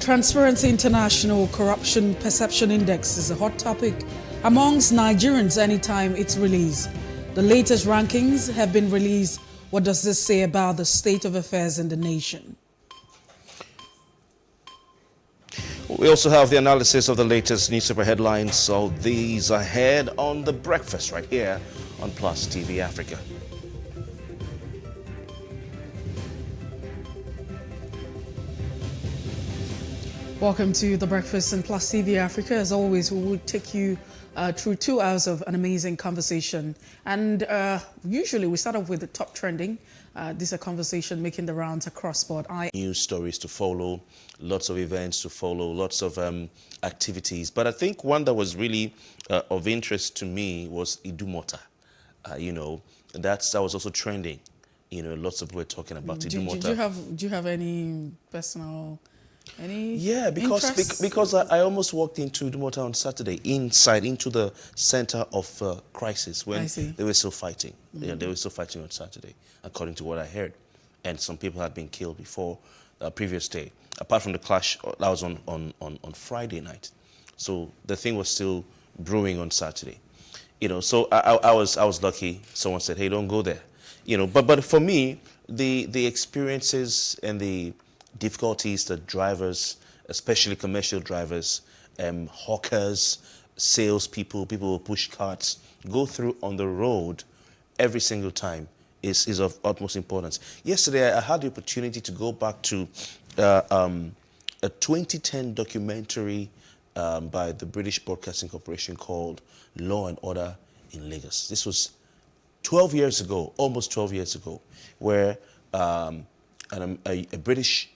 Transparency International Corruption Perception Index is a hot topic amongst Nigerians anytime it's released. The latest rankings have been released. What does this say about the state of affairs in the nation? We also have the analysis of the latest newspaper headlines. So these ahead on The Breakfast right here on Plus TV Africa. Welcome to The Breakfast and Plus TV Africa. As always, we will take you through 2 hours of an amazing conversation. And usually we start off with the top trending. This is a conversation making the rounds across board. News stories to follow, lots of events to follow, lots of activities. But I think one that was really of interest to me was Idumota. That was also trending. Lots of people were talking about Idumota. Do you have any personal... Yeah, because I almost walked into Idumota on Saturday, into the center of crisis when they were still fighting. They were still fighting on Saturday, according to what I heard. And some people had been killed before the previous day. Apart from the clash, that was on Friday night. So the thing was still brewing on Saturday. So I was lucky. Someone said, hey, don't go there. But for me, the experiences and the difficulties that drivers, especially commercial drivers, hawkers, salespeople, people who push carts, go through on the road every single time is of utmost importance. Yesterday, I had the opportunity to go back to a 2010 documentary by the British Broadcasting Corporation called Law and Order in Lagos. This was 12 years ago, almost 12 years ago, where a British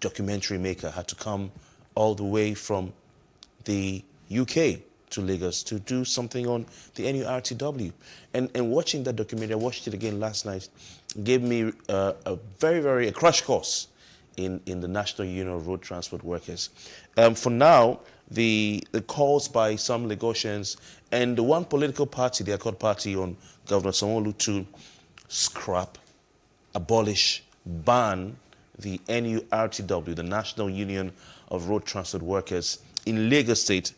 documentary maker had to come all the way from the UK to Lagos to do something on the NURTW. And watching that documentary, I watched it again last night, gave me a crash course in the National Union of Road Transport Workers. For now, the calls by some Lagosians and the one political party, the Accord Party, on Governor Sanwo-Olu to scrap, abolish, ban the NURTW, the National Union of Road Transport Workers in Lagos State,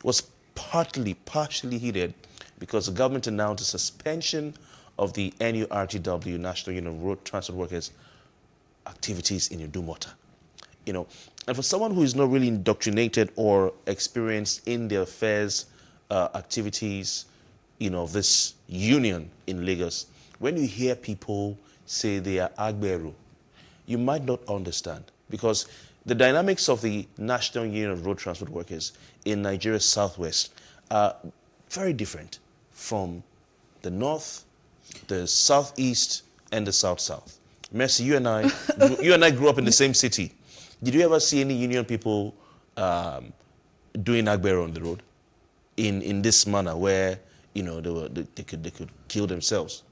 was partially heeded because the government announced a suspension of the NURTW, National Union of Road Transport Workers, activities in Idumota. And for someone who is not really indoctrinated or experienced in the affairs, activities, of this union in Lagos, when you hear people say they are Agberu, you might not understand, because the dynamics of the National Union of Road Transport Workers in Nigeria's southwest are very different from the north, the southeast, and the south-south. Mercy, you and I grew up in the same city. Did you ever see any union people doing Agberu on the road in this manner where they could kill themselves?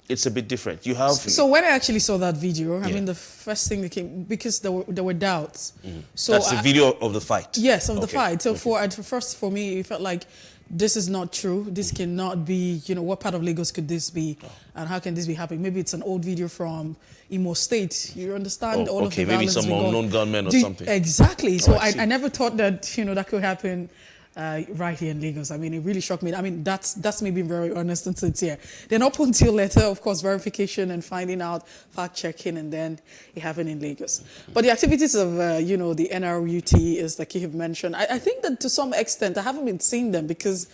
It's a bit different. You have. So when I actually saw that video, I mean, the first thing that came, because there were doubts. So that's the video of the fight. Yes, of the fight. So for me, it felt like this is not true. This cannot be. What part of Lagos could this be, and how can this be happening? Maybe it's an old video from Imo State. You understand all of the violence. Maybe some unknown gunmen or something. Exactly. So I never thought that that could happen. Right here in Lagos. I mean, it really shocked me. I mean, that's me being very honest and sincere. Then up until later, of course, verification and finding out, fact-checking, and then it happened in Lagos. But the activities of, the NRUT is, like you have mentioned, I think that to some extent, I haven't been seeing them because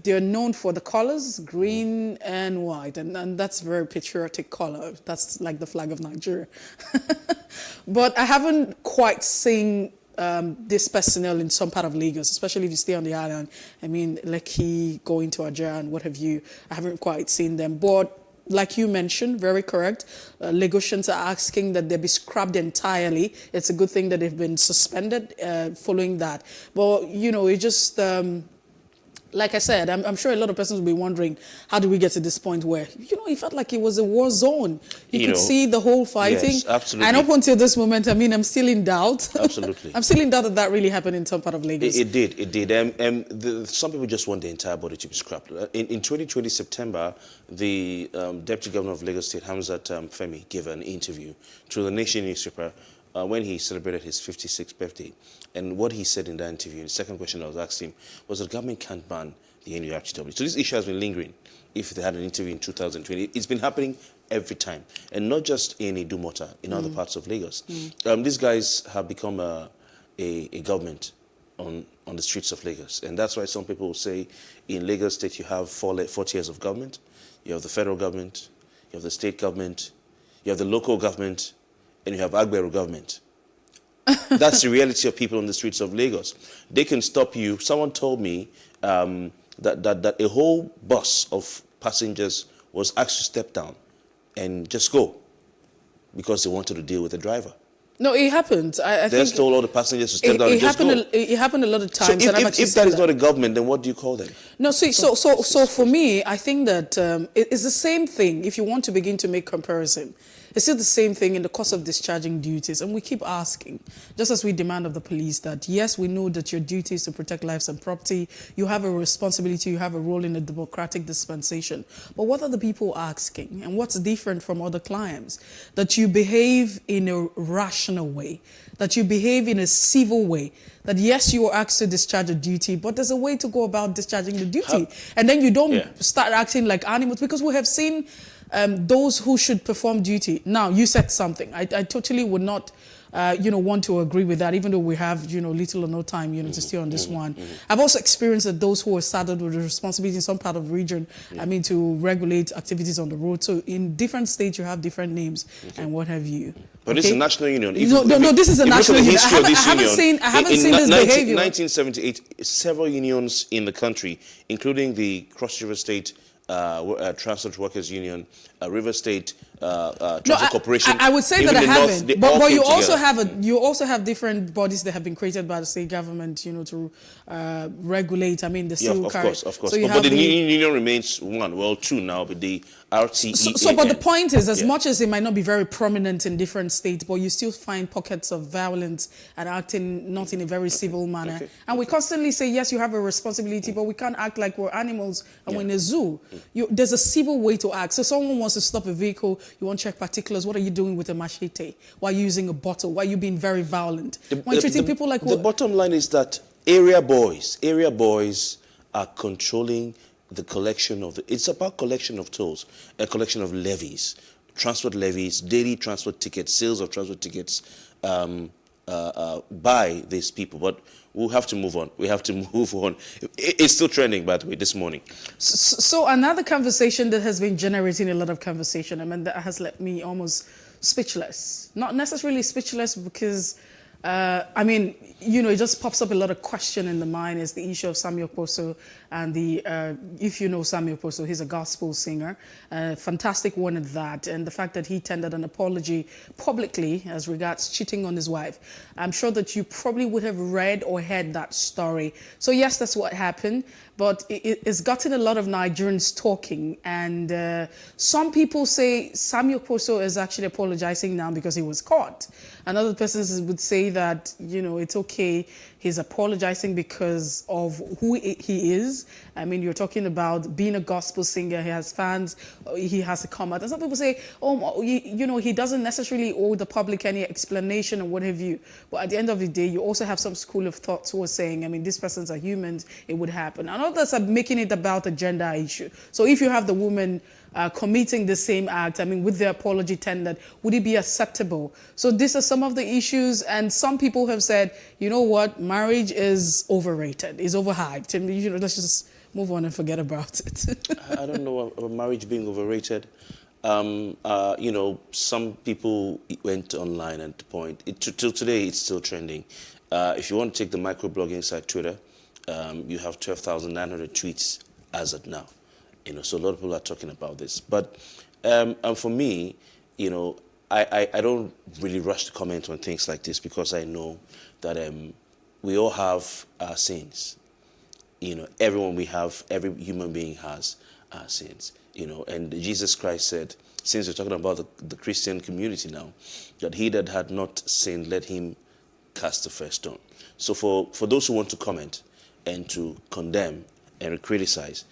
they're known for the colors, green and white, and that's very patriotic color. That's like the flag of Nigeria. But I haven't quite seen this personnel in some part of Lagos, especially if you stay on the island. I mean, Lekki, going to Ajah and what have you. I haven't quite seen them. But like you mentioned, very correct, Lagosians are asking that they be scrapped entirely. It's a good thing that they've been suspended following that. But, it just... like I said, I'm sure a lot of persons will be wondering, how did we get to this point where, it felt like it was a war zone. You could see the whole fighting. Yes, absolutely. And up until this moment, I mean, I'm still in doubt. Absolutely. I'm still in doubt that really happened in some part of Lagos. It did. Some people just want the entire body to be scrapped. In 2020 September, the Deputy Governor of Lagos State, Hamzat Femi, gave an interview to the Nation newspaper when he celebrated his 56th birthday. And what he said in that interview, the second question I was asking him, was that the government can't ban the NURTW. So this issue has been lingering. If they had an interview in 2020, it's been happening every time. And not just in Idumota, in other parts of Lagos. These guys have become a government on the streets of Lagos. And that's why some people say in Lagos State you have 4 tiers of government. You have the federal government, you have the state government, you have the local government, and you have Agberu government. That's the reality of people on the streets of Lagos. They can stop you. Someone told me that a whole bus of passengers was asked to step down and just go because they wanted to deal with the driver. No, it happened. I they think told all the passengers to step down and just go. It happened a lot of times. So if that is not a government, then what do you call them? No, see, so for me, I think that it's the same thing. If you want to begin to make comparison, it's still the same thing in the course of discharging duties. And we keep asking, just as we demand of the police that, yes, we know that your duty is to protect lives and property. You have a responsibility, you have a role in a democratic dispensation. But what are the people asking? And what's different from other clients? That you behave in a rational way, that you behave in a civil way, that yes, you are asked to discharge a duty, but there's a way to go about discharging the duty. And then you don't start acting like animals, because we have seen those who should perform duty. Now, you said something. I totally would not, want to agree with that, even though we have, little or no time, to stay on this one. I've also experienced that those who are saddled with the responsibility in some part of the region, to regulate activities on the road. So in different states, you have different names and what have you. But this is a national union. No, this is a national union. I haven't seen this behavior. In 1978, several unions in the country, including the Cross River State Transport Workers Union, River State Transport Corporation. I would say that I haven't. But you also have different bodies that have been created by the state government, to regulate. I mean, the civil of course. So but the union remains one. Well, two now, but the RTE. But the point is, as much as it might not be very prominent in different states, but you still find pockets of violence and acting not in a very civil manner. And we constantly say, yes, you have a responsibility, but we can't act like we're animals and we're in a zoo. There's a civil way to act. So someone wants to stop a vehicle, you want to check particulars. What are you doing with a machete? Why are you using a bottle? Why are you being very violent? Why are you treating people like... The bottom line is that area boys are controlling the collection of it's about collection of tolls, a collection of levies, transport levies, daily transport tickets, sales of transport tickets by these people. But we'll have to move on. We have to move on. It's still trending, by the way, this morning. So another conversation that has been generating a lot of conversation, that has left me almost speechless. Not necessarily speechless because it just pops up a lot of question in the mind is the issue of Samuel Poso and if you know Samuel Poso, he's a gospel singer, fantastic one at that, and the fact that he tendered an apology publicly as regards cheating on his wife. I'm sure that you probably would have read or heard that story. So yes, that's what happened, but it's gotten a lot of Nigerians talking, and some people say Samuel Poso is actually apologizing now because he was caught. And other persons would say that, it's okay, he's apologizing because of who he is. I mean, you're talking about being a gospel singer, he has fans, he has to come out. And some people say, he doesn't necessarily owe the public any explanation or what have you. But at the end of the day, you also have some school of thoughts who are saying, these persons are humans, it would happen. And others are making it about a gender issue. So if you have the woman committing the same act, with the apology tendered, would it be acceptable? So these are some of the issues, and some people have said, you know what, marriage is overrated, is overhyped, and let's just move on and forget about it. I don't know about marriage being overrated. Some people went online at the point. Till today, it's still trending. If you want to take the microblogging site Twitter, you have 12,900 tweets as of now. So a lot of people are talking about this. But for me, I don't really rush to comment on things like this because I know that we all have our sins. Every human being has sins. And Jesus Christ said, since we're talking about the Christian community now, that he that had not sinned, let him cast the first stone. So for those who want to comment and to condemn and criticize,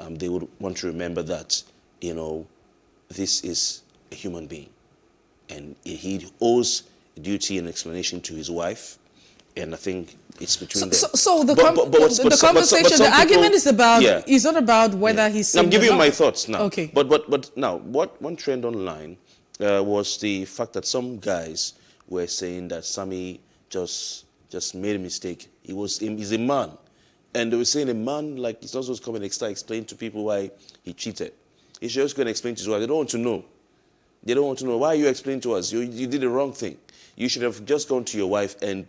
they would want to remember that, this is a human being. And he owes duty and explanation to his wife, and I think it's between them. So the conversation, the argument is about, it's not about whether he's. I'm giving you my thoughts now. Okay. But now, one trend online was the fact that some guys were saying that Sammy just made a mistake. He's a man, and they were saying a man, like, he's not supposed to come and start explaining to people why he cheated. He's just going to explain to his wife. They don't want to know. They don't want to know. Why are you explaining to us? You did the wrong thing. You should have just gone to your wife and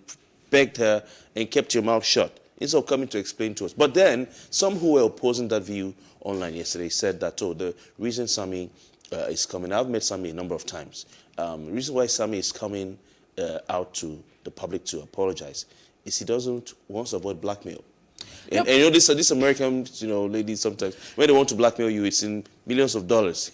begged her and kept your mouth shut instead of coming to explain to us. But then some who were opposing that view online yesterday said that, the reason Sammy is coming, I've met Sammy a number of times. The reason why Sammy is coming out to the public to apologize is he doesn't want to avoid blackmail. And you know, this American, ladies, sometimes when they want to blackmail you, it's in millions of dollars,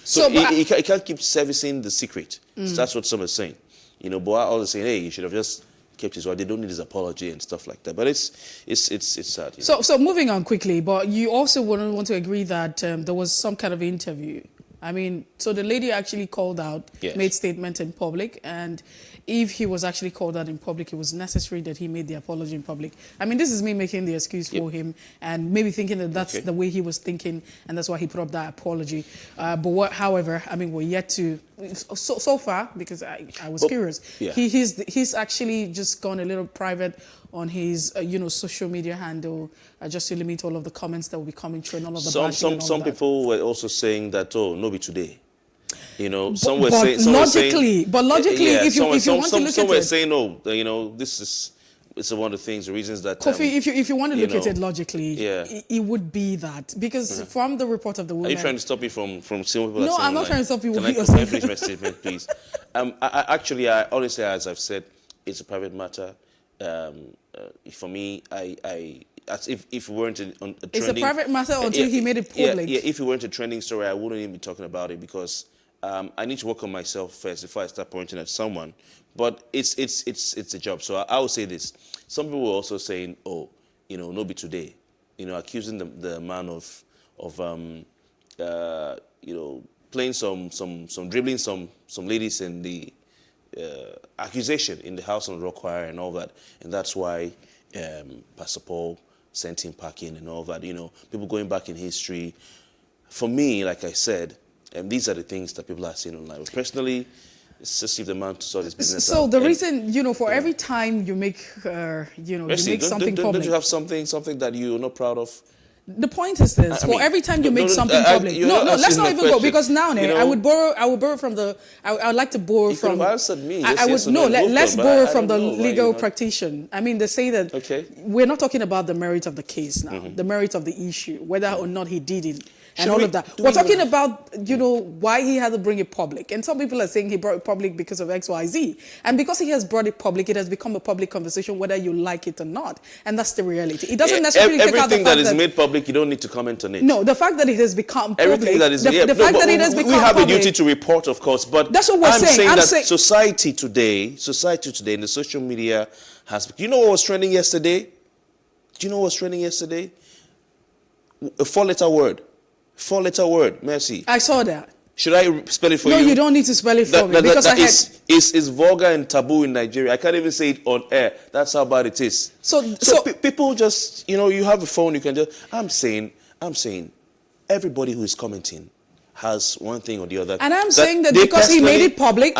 So he can't keep servicing the secret. So that's what some are saying. But all are saying, hey, you should have just kept his word. They don't need his apology and stuff like that. But it's sad. So moving on quickly, but you also wouldn't want to agree that there was some kind of interview. I mean, so the lady actually called out, made statement in public, and if he was actually called out in public, it was necessary that he made the apology in public. I mean, this is me making the excuse for him and maybe thinking that that's the way he was thinking, and that's why he put up that apology. However, I mean, we're yet to, so far, because I was curious, he's actually just gone a little private on his, social media handle, just to limit all of the comments that will be coming through and all of the bashing. Some people were also saying that, no be today. Some were saying, logically, if you want to look at it, some were saying, it's one of the things, the reasons that. Kofi, if you want to look at it logically, it would be that, because from the report of the woman. Are you trying to stop me from seeing people? No, I'm not trying to stop you. Can I finish my statement, please? I honestly, as I've said, it's a private matter. For me, if we weren't on a trending, it's a private matter until he made it public. If it weren't a trending story, I wouldn't even be talking about it, because I need to work on myself first before I start pointing at someone. But it's a job. So I would say this. Some people were also saying, no be today, accusing the man of playing some dribbling some ladies in the accusation in the House on Rock Choir and all that, and that's why Pastor Paul sent him packing and all that. People going back in history. For me, like I said, these are the things that people are saying online. But personally, it's just if the man to sort his business out. So the reason, for every time you make, you make something public. Don't you have something that you're not proud of? The point is this: every time you make something public, let's not even go, because now I would borrow from the. I would like to borrow from. You could have answered me. Let's borrow from the legal practitioner. I mean, they say that we're not talking about the merit of the case now, the merit of the issue, whether or not he did it. And all of that. We're talking about, why he had to bring it public. And some people are saying he brought it public because of X, Y, Z. And because he has brought it public, it has become a public conversation, whether you like it or not. And that's the reality. It doesn't necessarily take out the fact that is made public, you don't need to comment on it. No, the fact that it has become public. Everything that is the fact that it has become public. We have a duty to report, of course, but that's what we're saying. I'm saying that society today, in the social media has. Do you know what was trending yesterday? A four-letter word. Four-letter word, mercy. I saw that. Should I spell it for you? No, you don't need to spell it for me, because it's vulgar and taboo in Nigeria. I can't even say it on air. That's how bad it is. So people just, you have a phone, you can just. I'm saying, everybody who is commenting has one thing or the other. And I'm saying that because he made it public,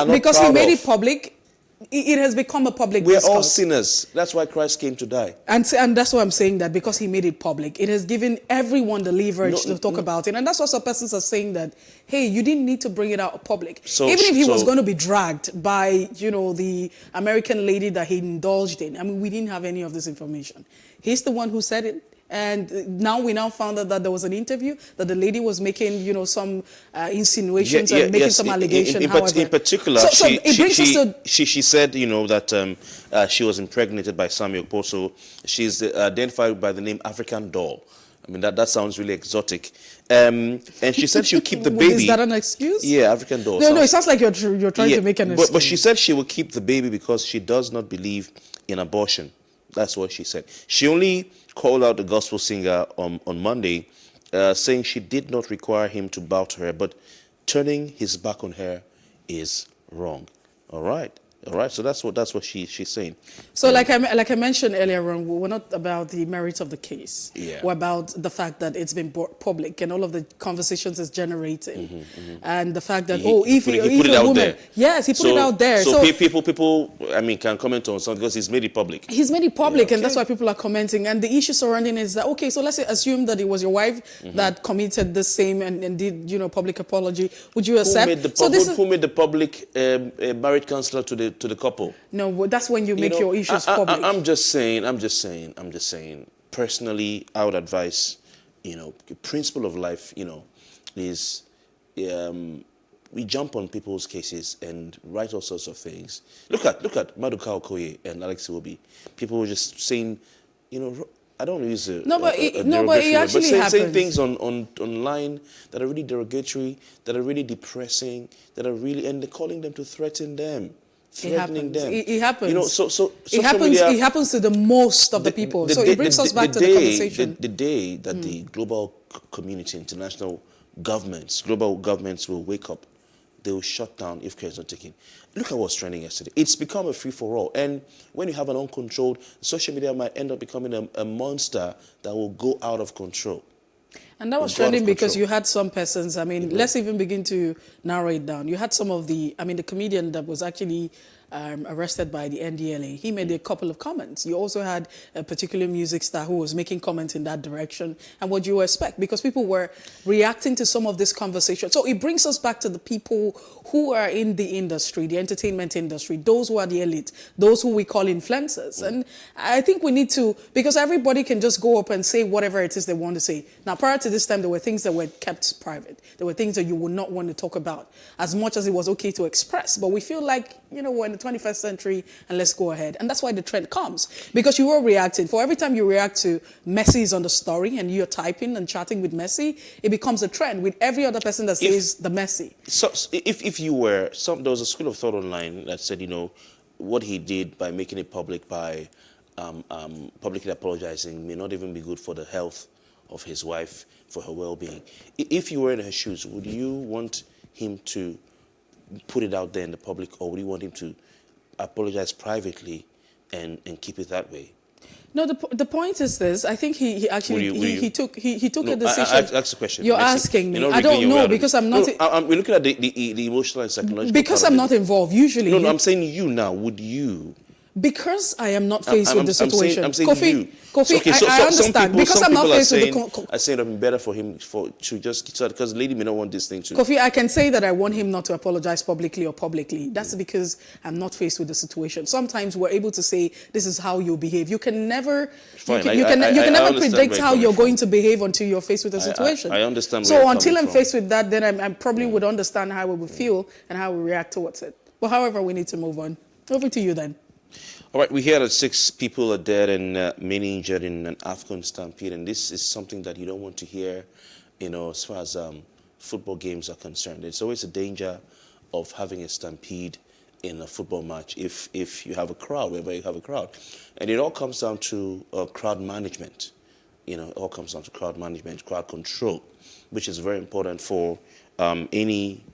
it has become a public discourse. We're all sinners. That's why Christ came to die. And that's why I'm saying that, because he made it public, it has given everyone the leverage to talk about it. And that's why some persons are saying that, hey, you didn't need to bring it out public. Even if he was going to be dragged by, the American lady that he indulged in. I mean, we didn't have any of this information. He's the one who said it. And now we found out that there was an interview that the lady was making, some insinuations and making some allegations. In particular, she said, that she was impregnated by Samuel Okposo. She's identified by the name African doll. I mean, that sounds really exotic. And she said she'll keep the baby. Is that an excuse? Yeah, African doll. No, it sounds like you're trying to make an excuse. But she said she will keep the baby because she does not believe in abortion. That's what she said. She only called out the gospel singer on Monday, saying she did not require him to bow to her, but turning his back on her is wrong. All right. All right, so that's what she's saying. So, like I mentioned earlier on, we're not about the merits of the case. Yeah. We're about the fact that it's been brought public and all of the conversations it's generating, and the fact that if put it a out woman, there. yes, he put it out there. So people, I mean, can comment on something because he's made it public. He's made it public, and that's why people are commenting. And the issue surrounding it is that, okay, so let's say, assume that it was your wife that committed the same and did, public apology. Would you accept? Who made the public marriage counselor to the couple? No, that's when you make your issues public. I'm just saying. Personally, I would advise, the principle of life, is we jump on people's cases and write all sorts of things. Look at Maduka Okoye and Alex Iwobi. People were just saying, I don't use it but it actually happens. Saying things online that are really derogatory, that are really depressing, and they're calling them to threaten them. Threatening them. It happens. So it happens. Media, it happens to the most of the people. So it brings us back to the conversation. The day that the global community, international governments, global governments will wake up, they will shut down if care is not taken. Look at what's trending yesterday. It's become a free-for-all. And when you have an uncontrolled, social media might end up becoming a monster that will go out of control. And that was trending because you had some persons, let's even begin to narrow it down. You had some of the comedian that was actually arrested by the NDLA. He made a couple of comments. You also had a particular music star who was making comments in that direction. And what you expect, because people were reacting to some of this conversation. So it brings us back to the people who are in the industry, the entertainment industry, those who are the elite, those who we call influencers. And I think we need to, because everybody can just go up and say whatever it is they want to say. Now, prior to this time, there were things that were kept private. There were things that you would not want to talk about as much as it was okay to express. But we feel like, we're in the 21st century and let's go ahead. And that's why the trend comes, because you are reacting. For every time you react to Messi's on the story and you're typing and chatting with Messi, it becomes a trend with every other person that says the Messi. So if you were, there was a school of thought online that said, what he did by making it public, by publicly apologizing, may not even be good for the health of his wife, for her well-being. If you were in her shoes, would you want him to put it out there in the public, or would you want him to apologize privately and keep it that way? No, the point is this. I think he actually he took a decision. Ask the question. You're asking me. I don't know because I'm not. We're looking at the emotional and psychological. Because I'm not involved. Usually. No, I'm saying you now. Would you? because I am not faced with the situation. I'm saying Kofi, you. Kofi, Okay, so I understand. Because I'm not faced with the... I say it would be better for him to just... Because the lady may not want this thing to... Kofi, I can say that I want him not to apologize publicly or publicly. That's because I'm not faced with the situation. Sometimes we're able to say, this is how you behave. You can never... Fine, you can never predict how you're going to behave until you're faced with the situation. I understand where you're until I'm faced with that, then I probably would understand how we would feel and how we react towards it. But however, we need to move on. Over to you then. All right, we hear that 6 people are dead and many injured in an African stampede, and this is something that you don't want to hear, as far as football games are concerned. There's always a danger of having a stampede in a football match if you have a crowd, wherever you have a crowd. And it all comes down to crowd management. It all comes down to crowd management, crowd control, which is very important for any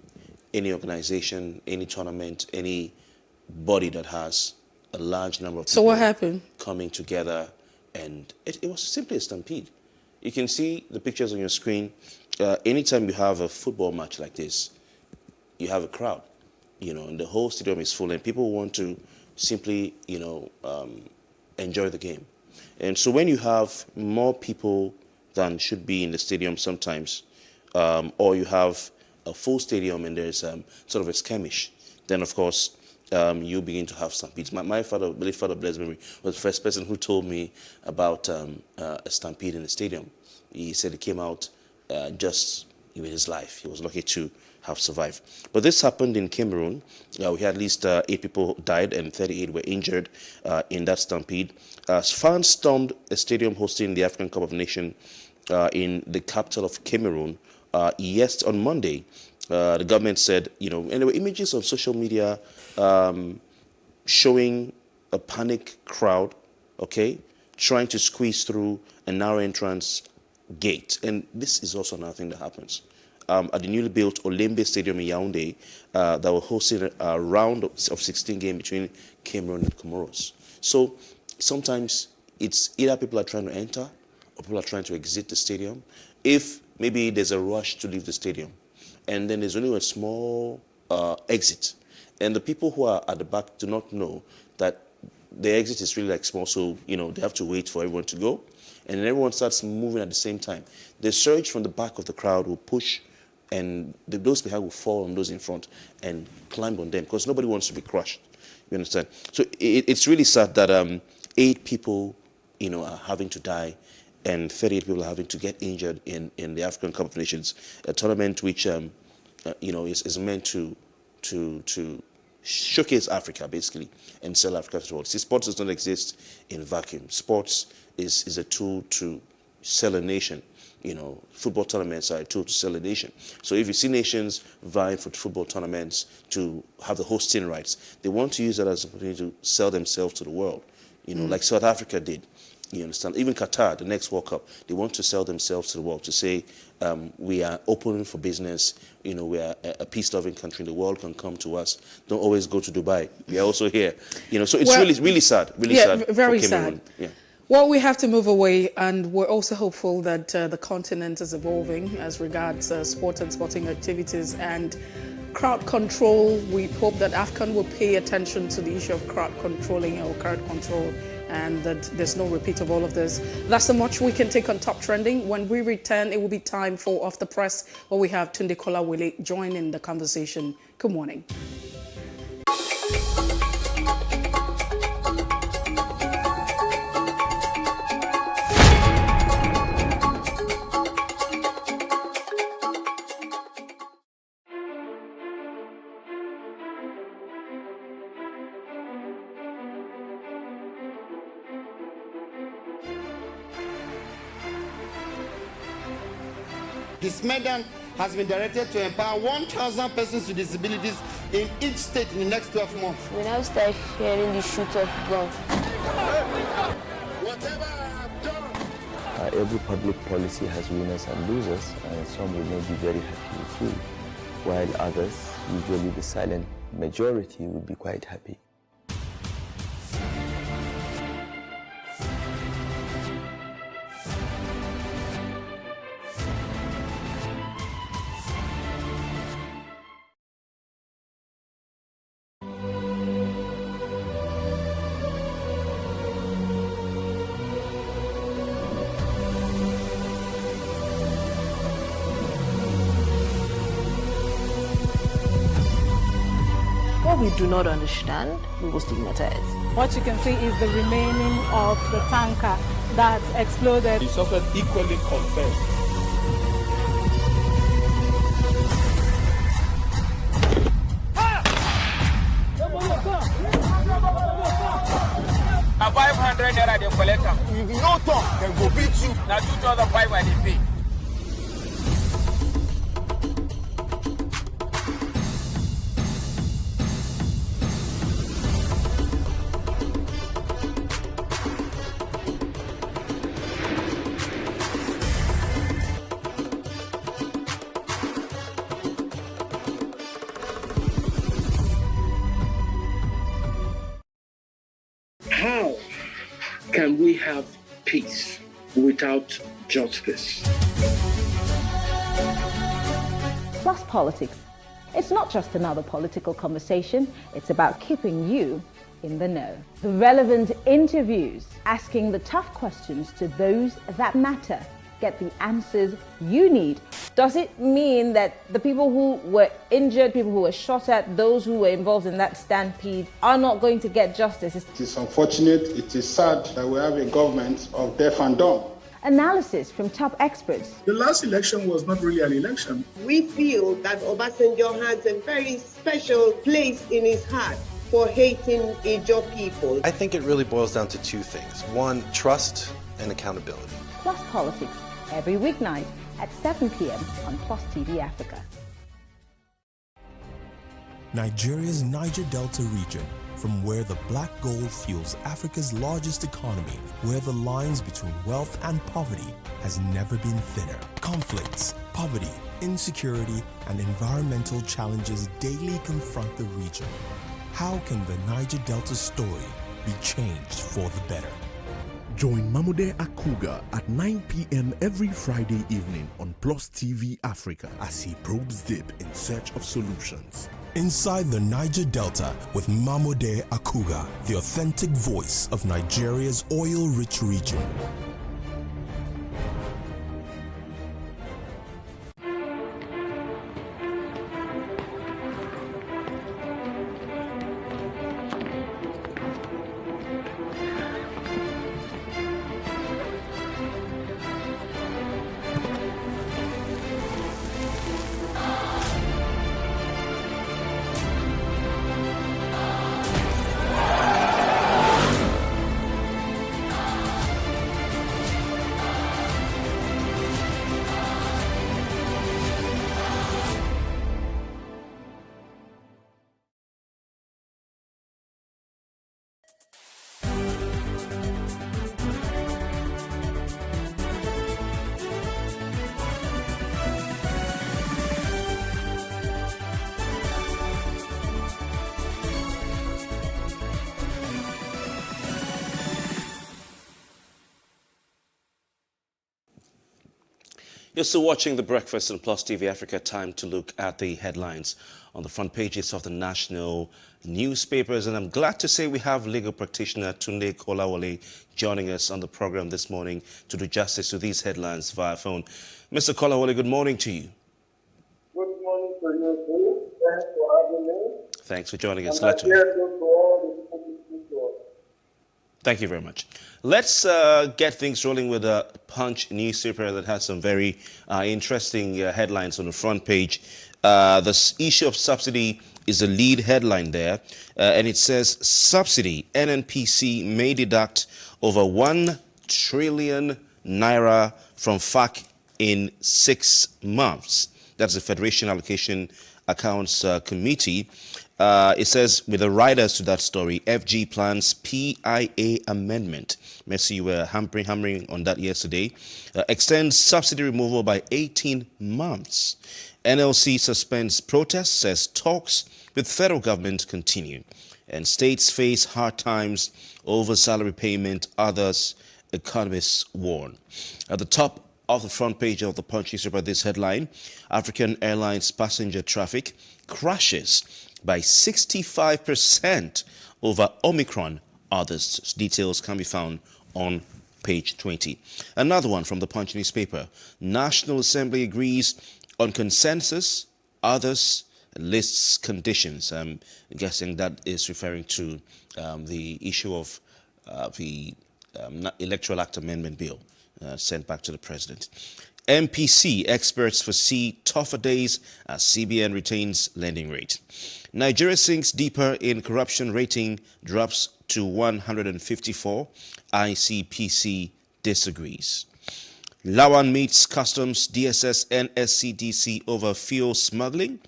organization, any tournament, any body that has a large number of people. So what happened? Coming together, and it was simply a stampede. You can see the pictures on your screen. Anytime you have a football match like this, you have a crowd, and the whole stadium is full, and people want to simply, enjoy the game. And so when you have more people than should be in the stadium sometimes, or you have a full stadium and there's sort of a skirmish, then of course, you begin to have stampedes. My father, blessed memory, was the first person who told me about a stampede in the stadium. He said he came out just with his life. He was lucky to have survived. But this happened in Cameroon. We had at least 8 people died and 38 were injured in that stampede. Fans stormed a stadium hosting the African Cup of Nations in the capital of Cameroon on Monday. The government said, and there were images on social media showing a panic crowd, trying to squeeze through a narrow entrance gate. And this is also another thing that happens. at the newly built Olembe Stadium in Yaoundé that will host a round of 16 games between Cameroon and Comoros. So sometimes it's either people are trying to enter or people are trying to exit the stadium. If maybe there's a rush to leave the stadium and then there's only a small exit, and the people who are at the back do not know that the exit is really like small, so they have to wait for everyone to go, and then everyone starts moving at the same time. The surge from the back of the crowd will push, and those behind will fall on those in front and climb on them because nobody wants to be crushed. You understand? So it's really sad that 8 people, are having to die, and 38 people are having to get injured in the African Cup of Nations, a tournament which is meant to showcase Africa, basically, and sell Africa to the world. See, sports does not exist in vacuum. Sports is a tool to sell a nation. Football tournaments are a tool to sell a nation. So if you see nations vying for football tournaments to have the hosting rights, they want to use that as an opportunity to sell themselves to the world, like South Africa did. You understand? Even Qatar, the next World Cup, they want to sell themselves to the world, to say we are open for business. We are a peace-loving country. The world can come to us. Don't always go to Dubai. We are also here. So it's really sad. Really sad. Very for Cameroon. sad. Yeah. Well, we have to move away, and we're also hopeful that the continent is evolving as regards sport and sporting activities and crowd control. We hope that AFCON will pay attention to the issue of crowd controlling or crowd control, and that there's no repeat of all of this. That's so much we can take on Top Trending. When we return, it will be time for Off the Press, where we have Tunde Kolawole join in the conversation. Good morning. This medal has been directed to empower 1,000 persons with disabilities in each state in the next 12 months. We now start hearing the shoot of guns. Whatever I have done. Every public policy has winners and losers, and some will not be very happy with you, while others, usually the silent majority, will be quite happy. What we do not understand, we will stigmatize. What you can see is the remaining of the tanker that exploded. He suffered equally confessed. Now 500 naira they collect them. If you don't talk, they will beat you. Now 2,500 they pay. How can we have peace without justice? Plus Politics. It's not just another political conversation, it's about keeping you in the know. The relevant interviews, asking the tough questions to those that matter. Get the answers you need. Does it mean that the people who were injured, people who were shot at, those who were involved in that stampede are not going to get justice? It is unfortunate, it is sad that we have a government of deaf and dumb. Analysis from top experts. The last election was not really an election. We feel that Obasanjo has a very special place in his heart for hating Ijaw people. I think it really boils down to two things. One, trust and accountability. Plus Politics, every weeknight at 7 p.m. on PlusTvAfrica. Nigeria's Niger Delta region from where the black gold fuels Africa's largest economy, where the lines between wealth and poverty has never been thinner. Conflicts, poverty, insecurity, and environmental challenges daily confront the region. How can the Niger Delta story be changed for the better? Join Mamode Akuga at 9 p.m. every Friday evening on PlusTvAfrica as he probes deep in search of solutions. Inside the Niger Delta with Mamode Akuga, the authentic voice of Nigeria's oil-rich region. You're still watching The Breakfast on PlusTvAfrica. Time to look at the headlines on the front pages of the national newspapers. And I'm glad to say we have legal practitioner Tunde Kolawole joining us on the program this morning to do justice to these headlines via phone. Mr. Kolawole, good morning to you. Good morning to you too. Thanks for having me. Thanks for joining us. Glad to. Thank you very much. Let's get things rolling with a Punch newspaper that has some very interesting headlines on the front page. The issue of subsidy is the lead headline there, and it says, subsidy, NNPC may deduct over 1 trillion naira from FAC in 6 months. That's the Federation Allocation Accounts Committee. It says, with the riders to that story, FG plans PIA amendment. Messi, you were hammering on that yesterday. Extends subsidy removal by 18 months. NLC suspends protests, says talks with federal government continue. And states face hard times over salary payment, others economists warn. At the top of the front page of the Punch newspaper, this headline, African Airlines passenger traffic crashes by 65% over Omicron. Others details can be found on page 20. Another one from the Punch newspaper. National Assembly agrees on consensus. Others lists conditions. I'm guessing that is referring to the issue of the Electoral Act Amendment Bill sent back to the President. MPC experts foresee tougher days as CBN retains lending rate. Nigeria sinks deeper in corruption rating, drops to 154. ICPC disagrees. Lawan meets customs, DSS and SCDC over fuel smuggling.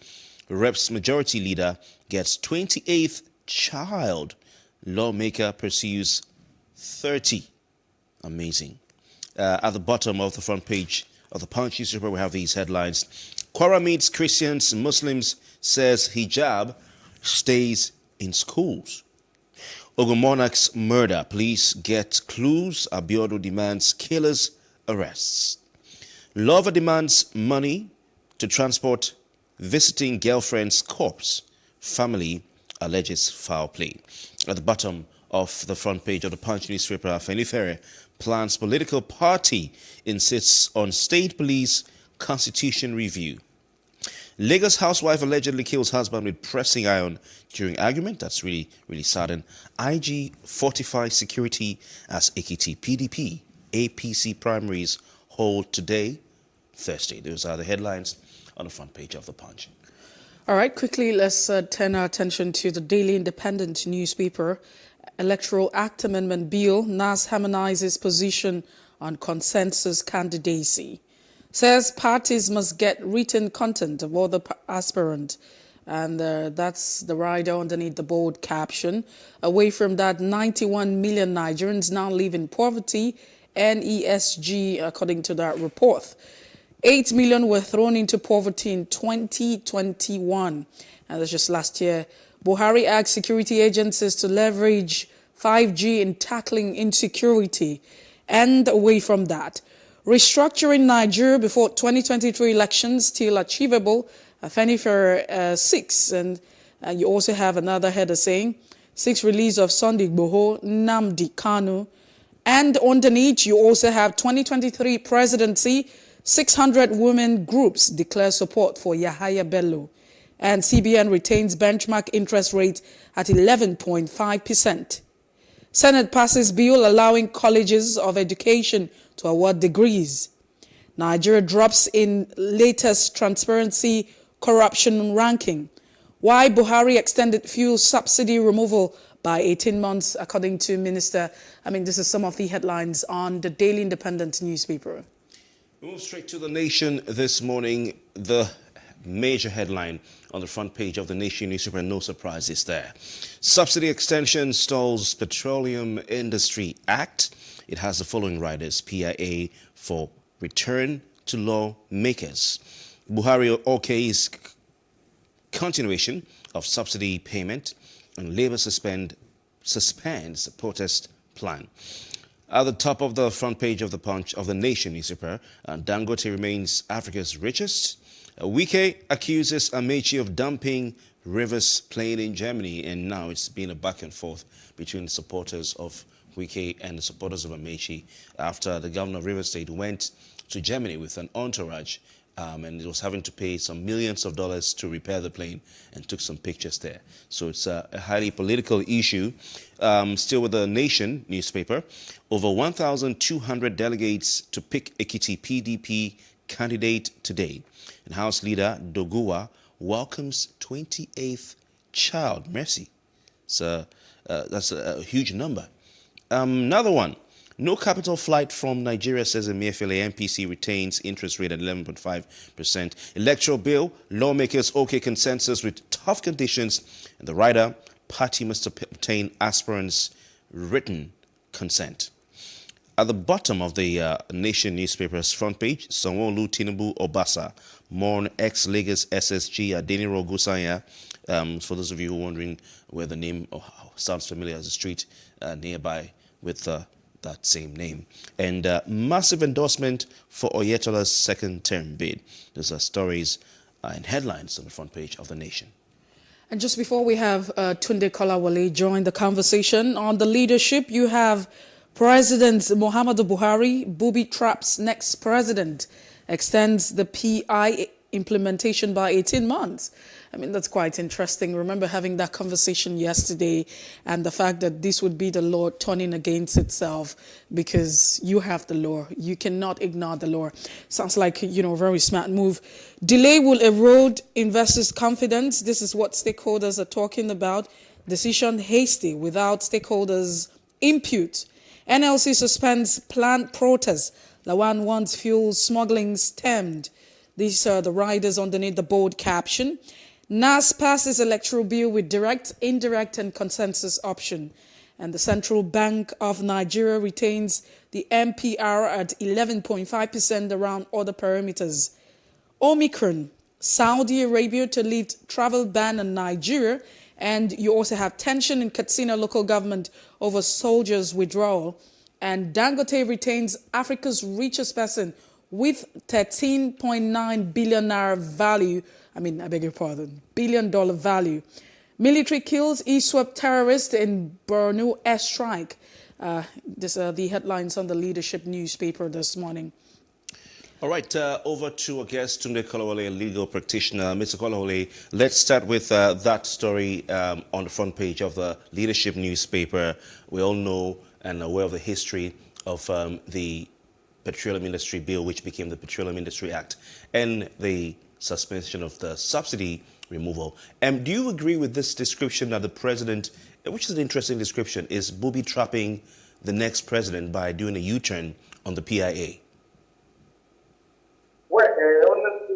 Reps majority leader gets 28th child. Lawmaker pursues 30. Amazing. At the bottom of the front page of the Punch newspaper, we have these headlines. Kwara meets Christians, Muslims, says hijab stays in schools. Ogun Monarch's murder, police get clues. Abiodo demands killers arrests. Lover demands money to transport visiting girlfriend's corpse. Family alleges foul play. At the bottom of the front page of the Punch newspaper, Fenifere plans political party insists on state police constitution review. Lagos housewife allegedly kills husband with pressing iron during argument. That's really sudden. IG fortifies security as Ekiti PDP APC primaries hold today, Thursday. Those are the headlines on the front page of the Punch. All right, quickly, let's turn our attention to the Daily Independent newspaper. Electoral Act Amendment Bill, NAS harmonizes position on consensus candidacy. Says parties must get written content of all the aspirant And that's the rider underneath the bold caption. Away from that, 91 million Nigerians now live in poverty, NESG, according to that report. 8 million were thrown into poverty in 2021. And that's just last year. Buhari asked security agencies to leverage 5G in tackling insecurity. And away from that, restructuring Nigeria before 2023 elections still achievable. Afenifere 6. And you also have another header saying 6 release of Sunday Igboho, Nnamdi Kanu. And underneath, you also have 2023 presidency, 600 women groups declare support for Yahaya Bello. And CBN retains benchmark interest rate at 11.5%. Senate passes bill allowing colleges of education to award degrees. Nigeria drops in latest transparency corruption ranking. Why Buhari extended fuel subsidy removal by 18 months, according to Minister. This is some of the headlines on the Daily Independent newspaper. We move straight to The Nation this morning. The major headline on the front page of The Nation newspaper, no surprises there. Subsidy extension stalls Petroleum Industry Act. It has the following riders: PIA for return to lawmakers. Buhari OK's continuation of subsidy payment, and Labour suspends protest plan. At the top of the front page of the Punch of The Nation newspaper, Dangote remains Africa's richest. Wike accuses Amechi of dumping Rivers plane in Germany, and now it's been a back and forth between the supporters of Wike and the supporters of Amechi after the governor of Rivers State went to Germany with an entourage and it was having to pay some millions of dollars to repair the plane, and took some pictures there. So it's a highly political issue. Still with The Nation newspaper, over 1,200 delegates to pick Ekiti PDP candidate today. And House Leader Doguwa welcomes 28th child. Mercy. So that's a huge number. Another one. No capital flight from Nigeria, says Emefiele. MPC retains interest rate at 11.5%. Electoral bill, lawmakers OK consensus with tough conditions. And the rider, party must obtain aspirants' written consent. At the bottom of the Nation newspaper's front page, Sanwo-Olu, Tinubu, Obasa mourn ex-Lagos SSG Adeniro Gusanya. For those of you who are wondering where the name sounds familiar as a street nearby with that same name. And massive endorsement for Oyetola's second term bid. Those are stories and headlines on the front page of The Nation. And just before we have Tunde Kolawole join the conversation on the leadership, you have President Muhammadu Buhari booby-traps next president, extends the PI implementation by 18 months. That's quite interesting. Remember having that conversation yesterday, and the fact that this would be the law turning against itself because you have the law. You cannot ignore the law. Sounds like, a very smart move. Delay will erode investors' confidence. This is what stakeholders are talking about. Decision hasty without stakeholders' input. NLC suspends planned protests. Lawan wants fuel smuggling stemmed. These are the riders underneath the bold caption. NAS passes electoral bill with direct, indirect, and consensus option. And the Central Bank of Nigeria retains the MPR at 11.5% around other parameters. Omicron, Saudi Arabia to lift travel ban on Nigeria. And you also have tension in Katsina local government over soldiers' withdrawal. And Dangote retains Africa's richest person with 13.9 billion naira value. $1 billion value. Military kills ISWAP terrorist in Borno airstrike. These are the headlines on the leadership newspaper this morning. All right, over to our guest, Tunde Kolawole, a legal practitioner. Mr. Kolawole, let's start with that story on the front page of the leadership newspaper. We all know and are aware of the history of the Petroleum Industry Bill, which became the Petroleum Industry Act, and the suspension of the subsidy removal. Do you agree with this description that the president, which is an interesting description, is booby-trapping the next president by doing a U-turn on the PIA? Well, honestly,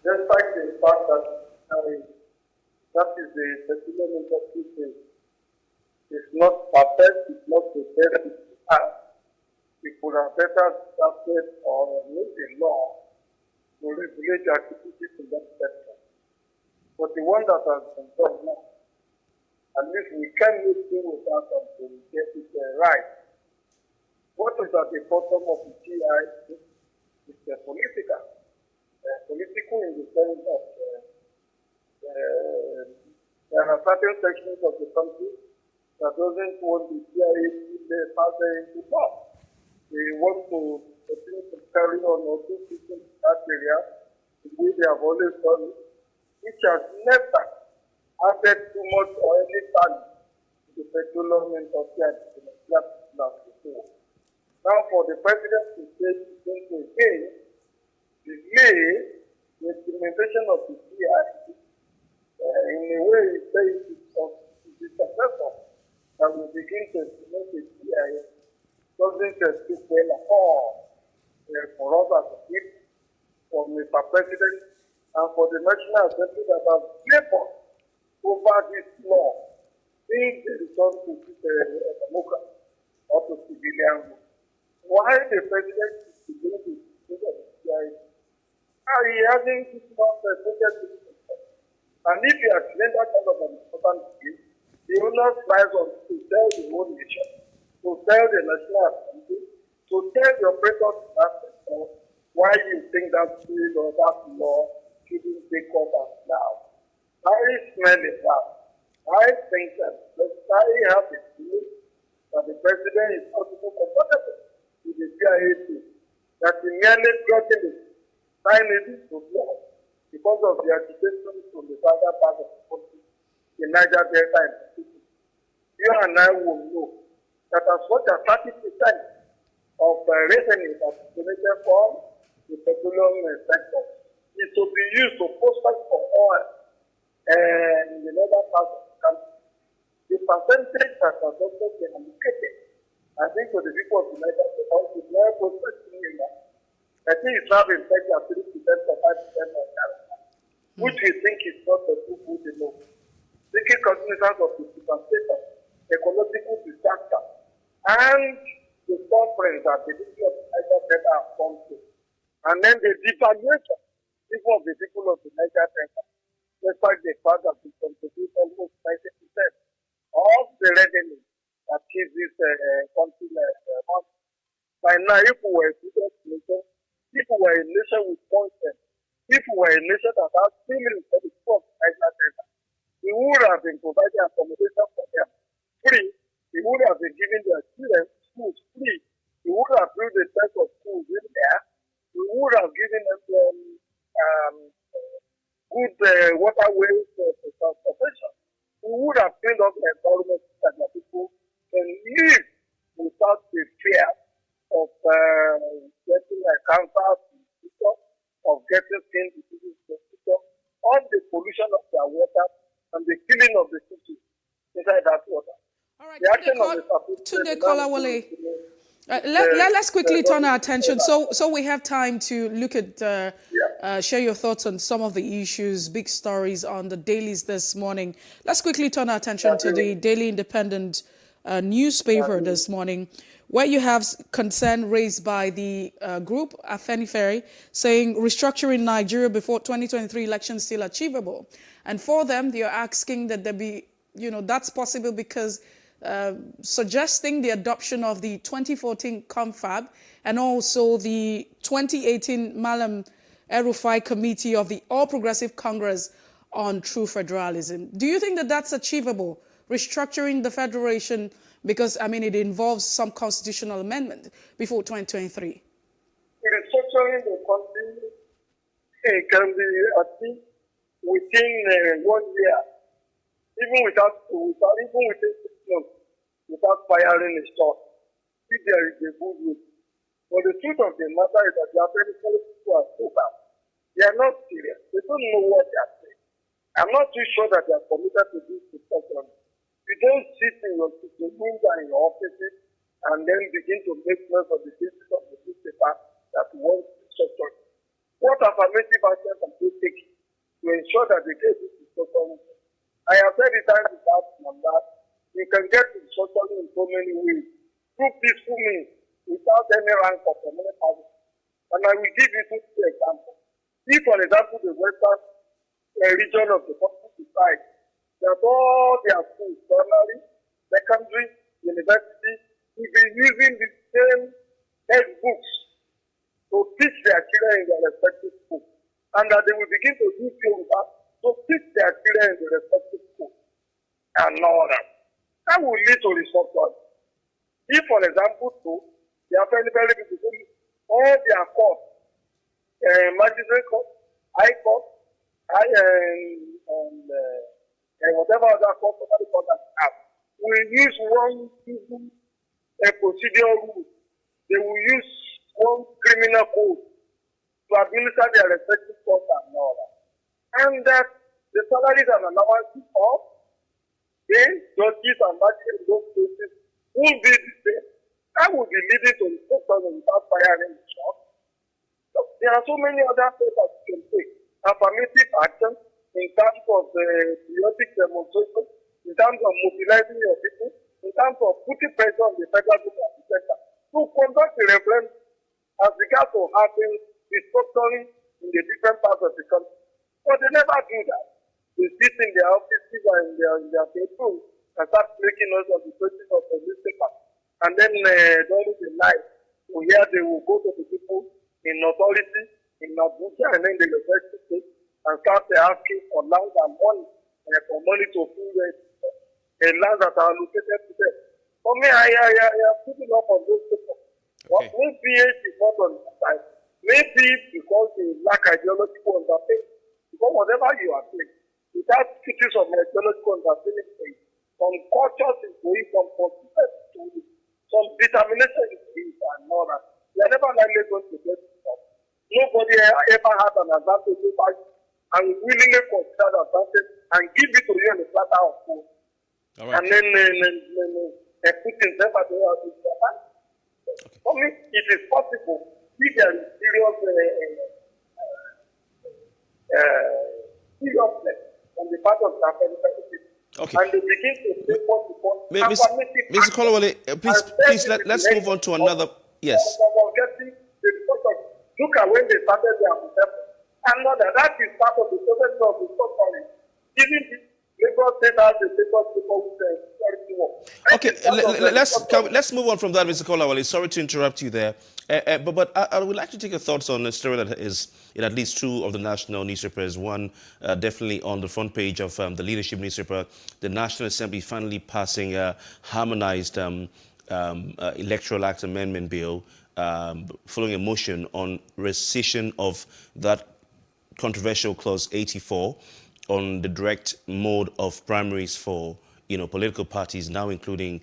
despite the fact that That is the petroleum industry thing. It's not perfect, it's not the best it has. We could have better started or made a law to regulate the activities in that sector. But the one that has been done now, at least we can live with that until we get it right. What is at the bottom of the GI is political. Political in the sense of there are certain sections of the country that doesn't want the GI to pass into law. They want to continue to carry on or do things in that area the way they have always done it, which has never added too much or any value to the petroleum industry and to the gas before. Now, for the president to say things again, delay the implementation of the GI in a way it says it's successful that we begin to implement the GI doesn't speak well at all for us as a people, for Mr. President, and for the National Assembly that have labored over this law, being the return to democracy or to civilian rule. Why the President is doing this to the GI? He hasn't given us the budget. And if he has made that kind of an important deal, the onus lies on to tell the whole nation, to tell the National Assembly, to tell the operators in that sector why you think that bill or that law shouldn't take up as now. I smell it that. I think that I have the feeling that the President is not so comfortable with the CIA, that he merely brought in the sign it into law because of the agitation from the southern part of the country, the Niger Delta and the city. You and I will know that as much as 30% of revenue that is donated from the petroleum sector is to be used to process for oil and in other parts of the country. The percentage that has also been allocated, I think, to the people of the Niger Delta is more processing in that. I think it's now been set at 3% or 5% of that, which we think is not a too good enough. Taking cognizance of the devastation, ecological disaster, and the conference that the people of the Niger Delta have come to, and then the devaluation even of the people of the Niger Delta, despite the fact that we contribute almost 90% of the revenue that keeps this country money. By now, if we were a student nation, if we were a nation with consent, if we were a nation that has feelings for the people of the Niger Delta, we would have been providing accommodation for them free. We would have been giving their children schools free. We would have built a set of schools in there. We would have given them good waterways for transportation. We would have cleaned up the environment that the people can live without the fear of getting cancer, of getting skin diseases, on the pollution of their water and the killing of the fishes inside that water. All right, Tunde Kolawole, let's quickly turn our attention. So we have time to look at, share your thoughts on some of the issues, big stories on the dailies this morning. Let's quickly turn our attention to the Daily Independent newspaper this morning, where you have concern raised by the group, Afenifere, saying restructuring Nigeria before 2023 elections still achievable. And for them, they are asking that there be, that's possible because suggesting the adoption of the 2014 Confab and also the 2018 Malam El-Rufai Committee of the All Progressive Congress on True Federalism. Do you think that that's achievable, restructuring the federation, because, it involves some constitutional amendment before 2023? Restructuring the country can be achieved within 1 year, even within 6 months, without firing a shot, if there is a good will. But the truth of the matter is that the African people are so bad. They are not serious. They don't know what they are saying. I'm not too sure that they are committed to this discussion. You don't sit in your rooms and in your offices and then begin to make noise of the basis of the newspaper that wants restructuring. What affirmative action can they take to ensure that they get this discussion I have said it time to pass on that. You can get to socially in so many ways. Through peaceful means, without any rank of any party. And I will give you two examples. If, for example, the western region of the country decides that all their schools, primary, secondary, university, will be using the same textbooks to teach their children in their respective schools, and that they will begin to use Yoruba to teach their children in their respective schools, and all that. That will lead to restructuring. If, for example, too, they are very, very people, all their courts, magistrate court, high court, and whatever other court, that have, will use one procedural rule. They will use one criminal code to administer their respective courts and all that. And that the salaries and allowances of the judges and magistrates in those cases will be the same. That will be leading to restructuring without firing the shop. So there are so many other steps that you can take. Affirmative action in terms of periodic demonstration, in terms of mobilizing your people, in terms of putting pressure on the federal government sector to conduct a referendum as regards to having restructuring in the different parts of the country. But they never do that. They sit in their offices and in their bedrooms and start making us of the pages of the newspaper. And then during the night, they will go to the people in authority, in Abuja, and then they will state and start asking for land and money, for money to fill the land that are allocated to them. For me, I am putting up on those people. Okay. Maybe it is not on the side. Maybe because they lack ideological understanding. Because whatever you are saying, without putting some ideological understanding, some cultures is going from some determination is going and all that. They are never likely going to get it up. Nobody ever had an advantage over you and willingly consider the advantage and give it to you on the platter of food. Right. And then put himself at the other side. For me, it is possible if there is seriousness on the part of the African. Okay. And they begin to say what we call Mr. Kolawole, please let's move on to another. Yes. Look at when they started their concept. And that is part of the process of the story. Even Lagos State has the Lagos people Okay, let's move on from that, Mr. Kolawole. Sorry to interrupt you there. But I would like to take your thoughts on a story that is in at least two of the national newspapers. One, definitely on the front page of the leadership newspaper, the National Assembly finally passing a harmonized Electoral Act Amendment Bill following a motion on rescission of that controversial Clause 84 on the direct mode of primaries for political parties, now including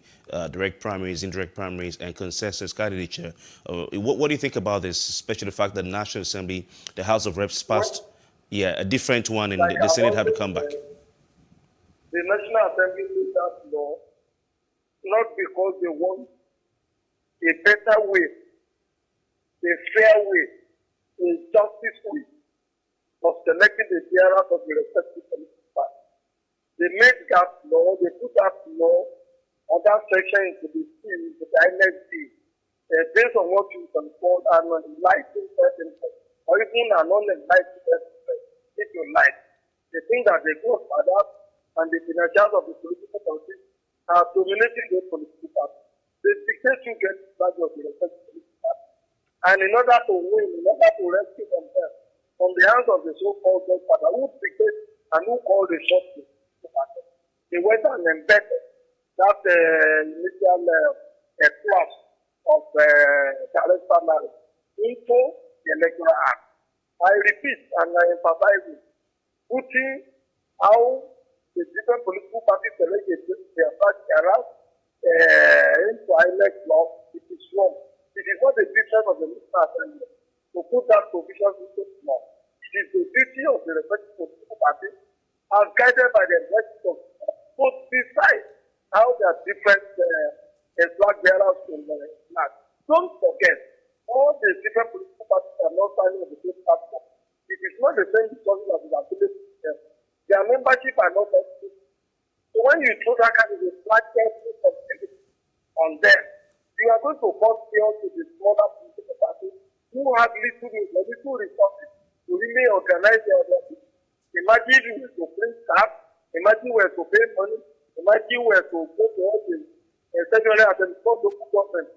direct primaries, indirect primaries, and consensus candidature. What do you think about this, especially the fact that the National Assembly, the House of Reps passed a different one and the Senate had to come back? The National Assembly did that law not because they want a better way, a fair way, a justice way of selecting the bearers of the respective political party. They made that law, they put that law on that section into the INEC based on what you can call an enlightened person, or even an unenlightened person, if you like. They think that they go for that, and the financiers of the political parties are dominating those political parties. They dictate who gets charge of the respective political party. And in order to win, in order to rescue themselves from the hands of the so-called godfather who dictate and who call the shots, they went and embedded that initial clause of direct primary into the Electoral Act. I repeat and I emphasize it, putting how the different political parties select their party into INEC law, it is wrong. It is not the business of the National Assembly to put that provision into law. It is the duty of the respective political parties, as guided by the executive, to decide how their different flag bearers will act. Don't forget, all the different political parties are not signing on the same platform. It is not the same resources that is available to them. Their membership are not So when you throw that kind of a flat on them, you are going to cause chaos to the smaller political parties who have little resources to really organize their business. Imagine you were to bring staff, imagine you were to pay money, imagine you were to go to all the essentially at the local government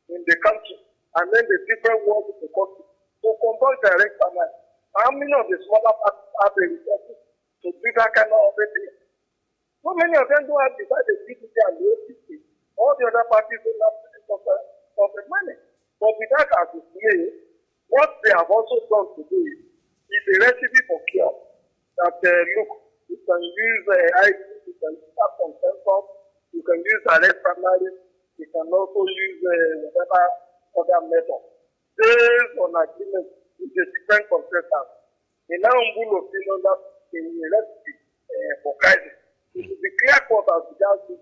in the country, and then the different worlds of the country. To conduct direct finance, how many of the smaller parties have the resources to do that kind of thing? So many of them don't have decided the PDP and the OPC. All the other parties don't have the money. But with that as a play, what they have also done to do is a recipe for cure. That look, you can use IT, you can use consensus, you can use direct primaries, you can also use whatever other method. Based on agreement with the different consensus. In our humble opinion, that is a recipe for crisis. It should be clear cut as regards this.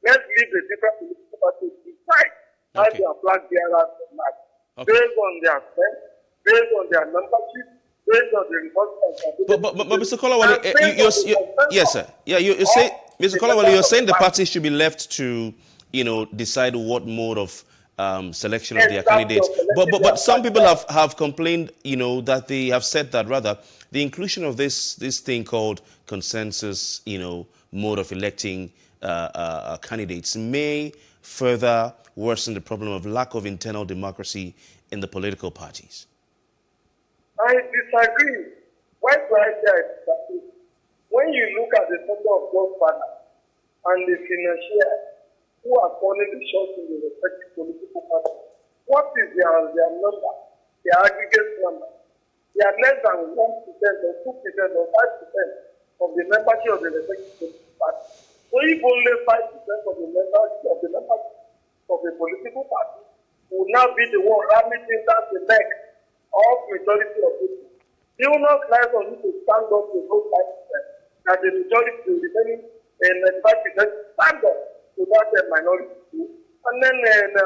Let's leave the different political parties decide how their flag bearers match. Based on their strength, based on their membership, based on the responsibility. But Mr. Kolawole, yes, sir. Yeah, you say, Mr. Kolawole, you're saying the parties should be left to, decide what mode of selection of their candidates. But some people have complained, that they have said that rather the inclusion of this thing called consensus, mode of electing candidates may further worsen the problem of lack of internal democracy in the political parties. I disagree. Why do I say I disagree? When you look at the number of godfathers and the financiers who are calling the shots in the respective political parties, what is their number, their aggregate number? They are less than 1% or 2% or 5% of the membership of the respective political party. So if only 5% of the membership of the political party will now be the one ramming down the neck of majority of people, it will not lie on you to stand up to those 5%, that the majority, the remaining 95% stand up to that minority group, and then ensure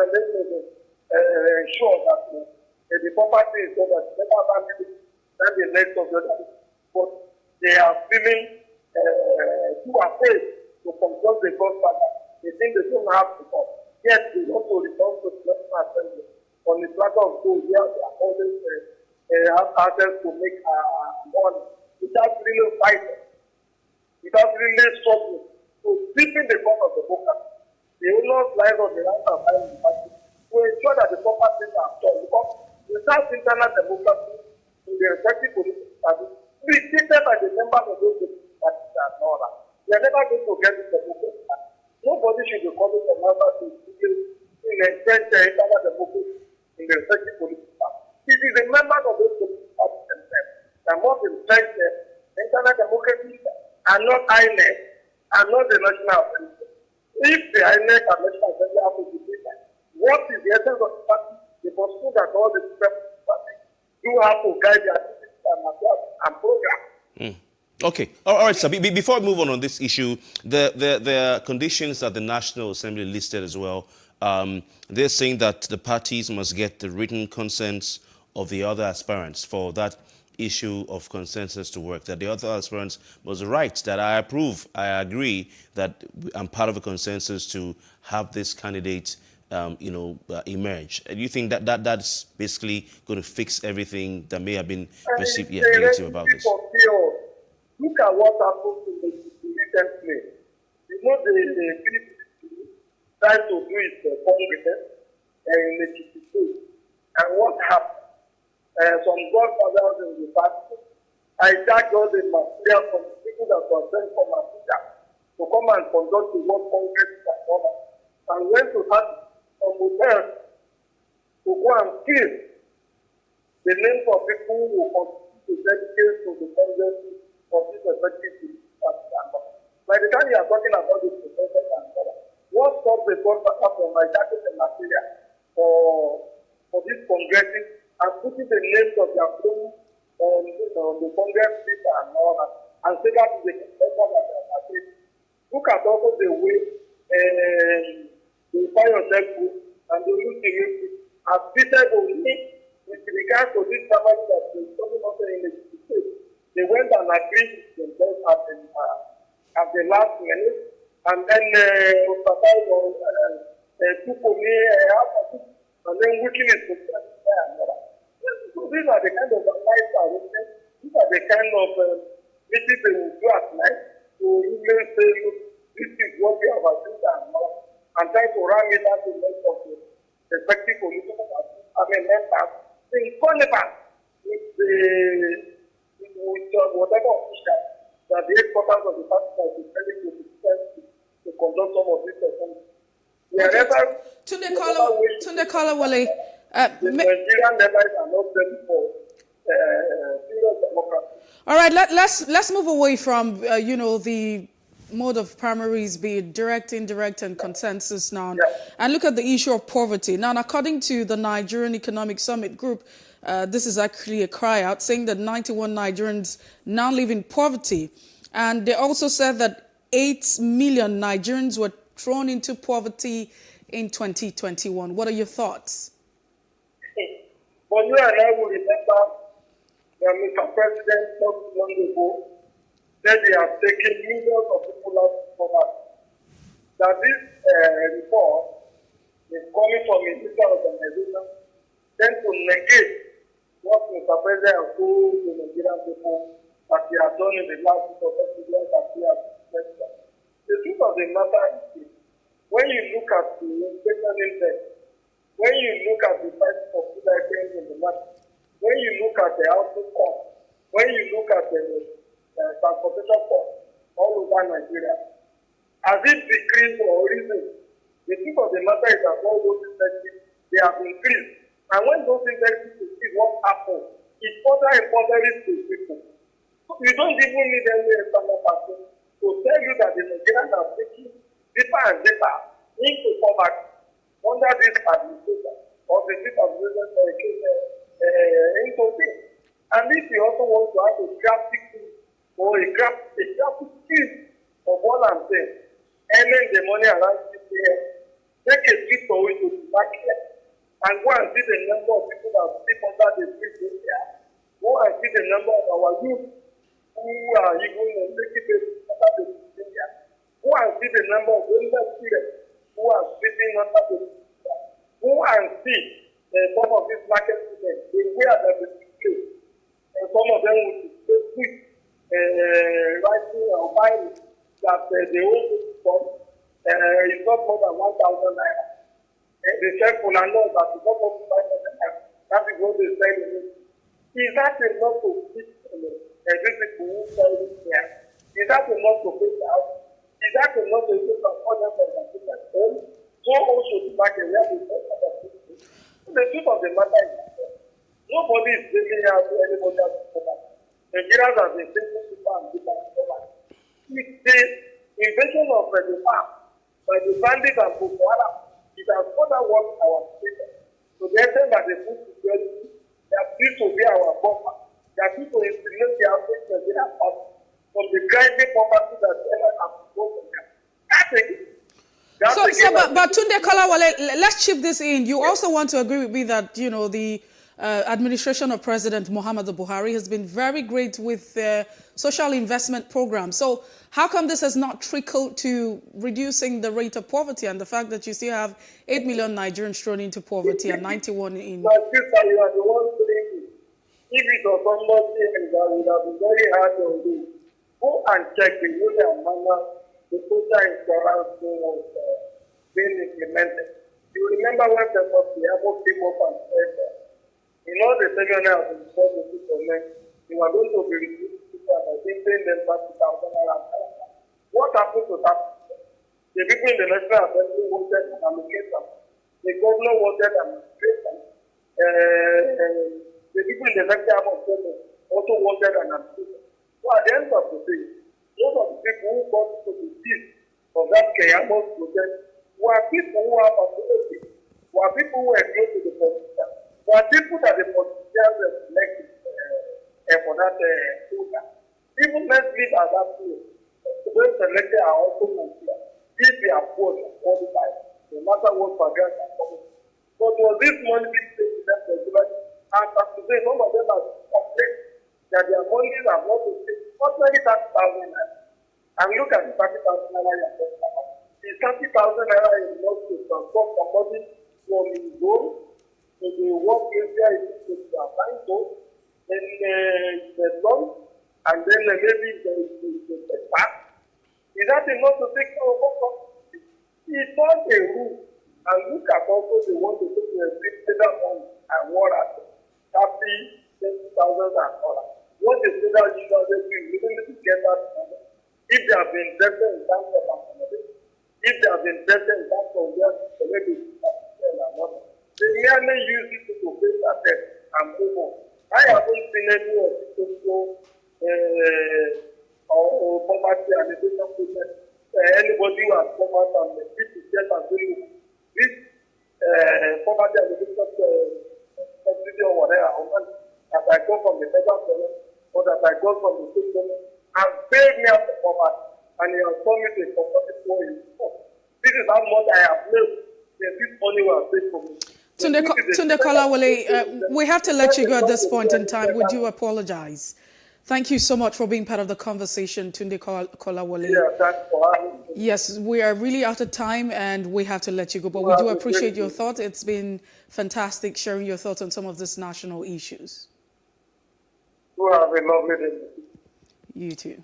that the property is so that never family than the next of the other. But they are feeling too afraid to confront the godfather. They think they don't have to come. Yes, they want to return to the National Assembly on the platter of gold where they are always have access to make money without really fighting, without really struggling. So sweeping the court of the book, the owners lies on the right and side of the party to ensure that the properties are done. Because without internal democracy in the respective political parties, dictated by the members of those political parties and all that, we are never going to get this democracy. Nobody should be calling the member to entrench internal democracy in the respective political parties. It is the members of those political parties themselves that must entrench internal democracy and not INEC and not the National Assembly. If the INEC and National Assembly have to be different, what is the essence of the party? They must know that all the different parties do have to guide their activities and programs. Okay. All right, sir. Before we move on this issue, the conditions that the National Assembly listed as well, they're saying that the parties must get the written consents of the other aspirants for that issue of consensus to work, that the other aspirants must write that I approve, I agree that I'm part of a consensus to have this candidate emerge. Do you think that that's basically going to fix everything that may have been perceived negative about this? Look at what happened in the recent play. The PDP tried to do it Congress in the GTC. And what happened? Some godfathers in the party hijacked all the material from the people that were sent from Africa to come and conduct the World Congress performance and went to have some hotels to go and kill the names of people who will continue to dedicate to the Congress of this effective party. By the time you are talking about this professor and other, what stops the godfather from hijacking the material for this Congress and putting the names of their friends on the Congress paper and all that, and say that is the confession of their party. Look at also the way the fire group and the youth have treated only with regard to this family that is coming up in the state. They went and agreed themselves at the last minute and then and then weekly is so these are the kind of advice these are the kind of meetings they will do at night to even say, look, this is what we have achieved and try to run it out the length of the respective political parties, members, in connivance with whatever official that the headquarters of the party has decided to conduct some of these assembly. Tunde Kolawole, the Nigerian leaders are not ready for serious democracy. All right, let's move away from the mode of primaries, be it direct, indirect, and consensus now, and look at the issue of poverty. Now, according to the Nigerian Economic Summit Group, this is actually a cry out saying that 91 Nigerians now live in poverty, and they also said that 8 million Nigerians were thrown into poverty in 2021. What are your thoughts? But you and I will remember that Mr. President not long ago said they have taken millions of people out of poverty. That this report is coming from a different organization, then to negate what Mr. President has told the Nigerian people that he has done in the last 2 years that he has done. The truth of the matter is, when you look at the inflation index, when you look at the price of food items in the market, when you look at the output cost, when you look at the transportation cost all over Nigeria, has it decreased or risen? The truth of the matter is that all those indexes, they have increased. And when those indexes increase, what happens? It further empowers to people. So you don't even need any external person to tell you that the Nigerians are taking deeper and deeper into poverty under this administration or the this administration into things. And if you also want to have a graphic or a graphic scheme of what I'm saying, earning the money around 6 a.m., take a trip away to the market and go and see the number of people that sleep under the street here. Go and see the number of our youth who are even taking the under the street here. Go and see the number of older students who are sleeping under the street. Go and see some of these market students, they wear that the street. And some of them will be quick writing or buying that they own this box. It's not more than 1,000 naira. They check for landlord that it's not more than 5,000 naira. That is what they say. Is that enough to keep these people who sell it here? Is that enough to pay the house? Is that enough to pay some other things at home? So also the market where they sell other people. The truth of the matter is that nobody is bringing out anybody else to come. Nigerians have been taking people and people to come. It's the invasion of the farm by the bandits and Boko Haram. It has further worked our state. So the extent that the food security, that this will be our buffer, that people instigate their faith in their part from the grinding poverty that ever has broken them. But Tunde Kolawole, let's chip this in. You also want to agree with me that, the administration of President Muhammadu Buhari has been very great with social investment programs. So how come this has not trickled to reducing the rate of poverty and the fact that you still have 8 million Nigerians thrown into poverty and 91 in... My sister, you are the one saying, if it was somebody that would have been very hard on you, go and check the way and manner the social insurance was being implemented. You remember when the Apple came up and said, all the seven years in the government, you are going to be reduced and I think paying them 30,000 naira. What happened to that? The people in the National Assembly wanted an allocation. The governor wanted an allocation. The people in the National Assembly also wanted an allocation. So at the end of the day, most of the people who got to the gist of that Kayamos project were people who are participating, were people who were close to the politicians. There are people that the politicians elected for that program. Even let's leave at that place. Those elected are also Nigerians. If they are poor, they are qualified, no matter what background they are coming. But was this money being paid to them regularly? And as today, some of them have complained that their monies have not been paid. Not 30,000 naira. And look at the 30,000 naira you are talking about. Is 30,000 naira enough to transport somebody from his home to the work area to the assigned home, then the lunch, and then maybe the park? Is that enough to take care of us? It's not a rule. And look at also the one to take the federal money and what at 30,000 and all. What the federal usually do, you need to get that money. If they have been invested in terms of accommodation, if they have been invested in terms of where the lady is and another, they merely use it to pay their debt and move on. I haven't seen any of these people or poverty and education process. Anybody who has come out and fit to get and do this poverty and education subsidy or whatever, that I go from the federal government or that I go from the state government and pay me out the poverty, and he has told me to compensate for his cost. This is how much I have made. This money will pay for me. Tunde Kolawole, we have to let you go at this point in time. Would you apologize? Thank you so much for being part of the conversation, Tunde Kolawole. Yeah, thanks for having me. Yes, we are really out of time and we have to let you go, but we do appreciate your thoughts. It's been fantastic sharing your thoughts on some of these national issues. You have a lovely day. You too.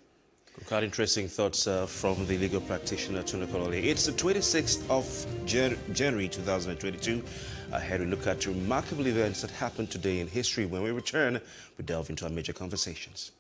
Quite interesting thoughts from the legal practitioner, Tunde Kolawole. It's the 26th of January 2022. Ahead we look at remarkable events that happened today in history. When we return, we delve into our major conversations.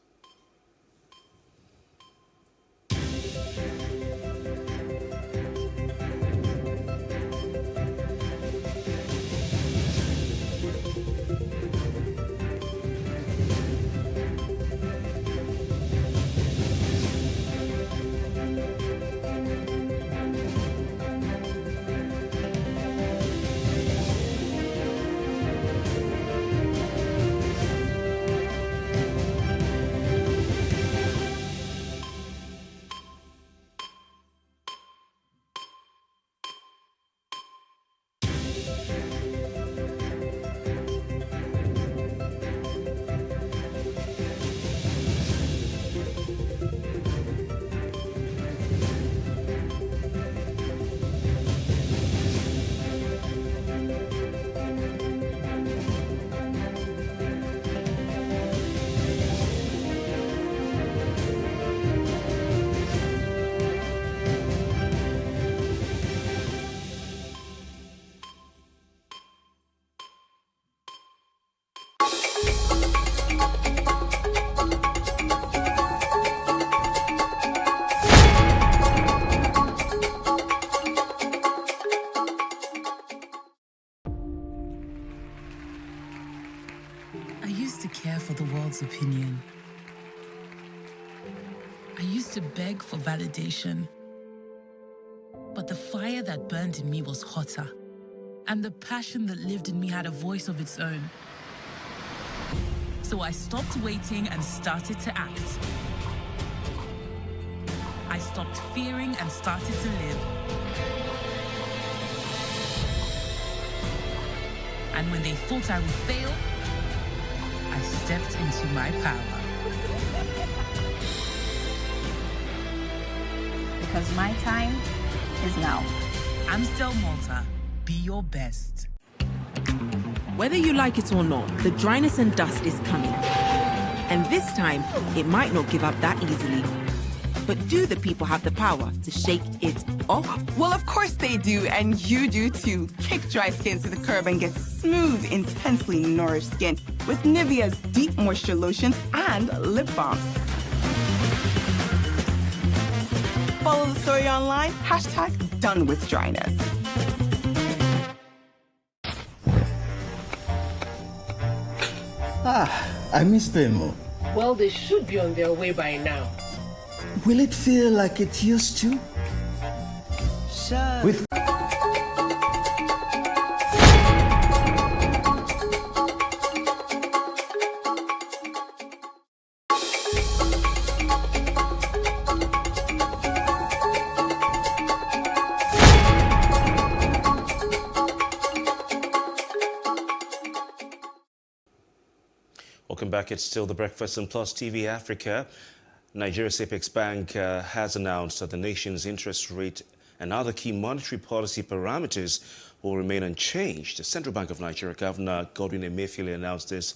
Opinion. I used to beg for validation, but the fire that burned in me was hotter, and the passion that lived in me had a voice of its own. So I stopped waiting and started to act. I stopped fearing and started to live. And when they thought I would fail, I stepped into my power. Because my time is now. Amstel Malta, be your best. Whether you like it or not, the dryness and dust is coming. And this time, it might not give up that easily. But do the people have the power to shake it off? Well, of course they do, and you do too. Kick dry skin to the curb and get smooth, intensely nourished skin with Nivea's deep moisture lotions and lip balms. Follow the story online, #DoneWithDryness. I miss them. Well, they should be on their way by now. Will it feel like it used to? Sure. With Welcome back. It's still The Breakfast on Plus TV Africa. Nigeria's Apex Bank has announced that the nation's interest rate and other key monetary policy parameters will remain unchanged. The Central Bank of Nigeria Governor Godwin Emefiele announced this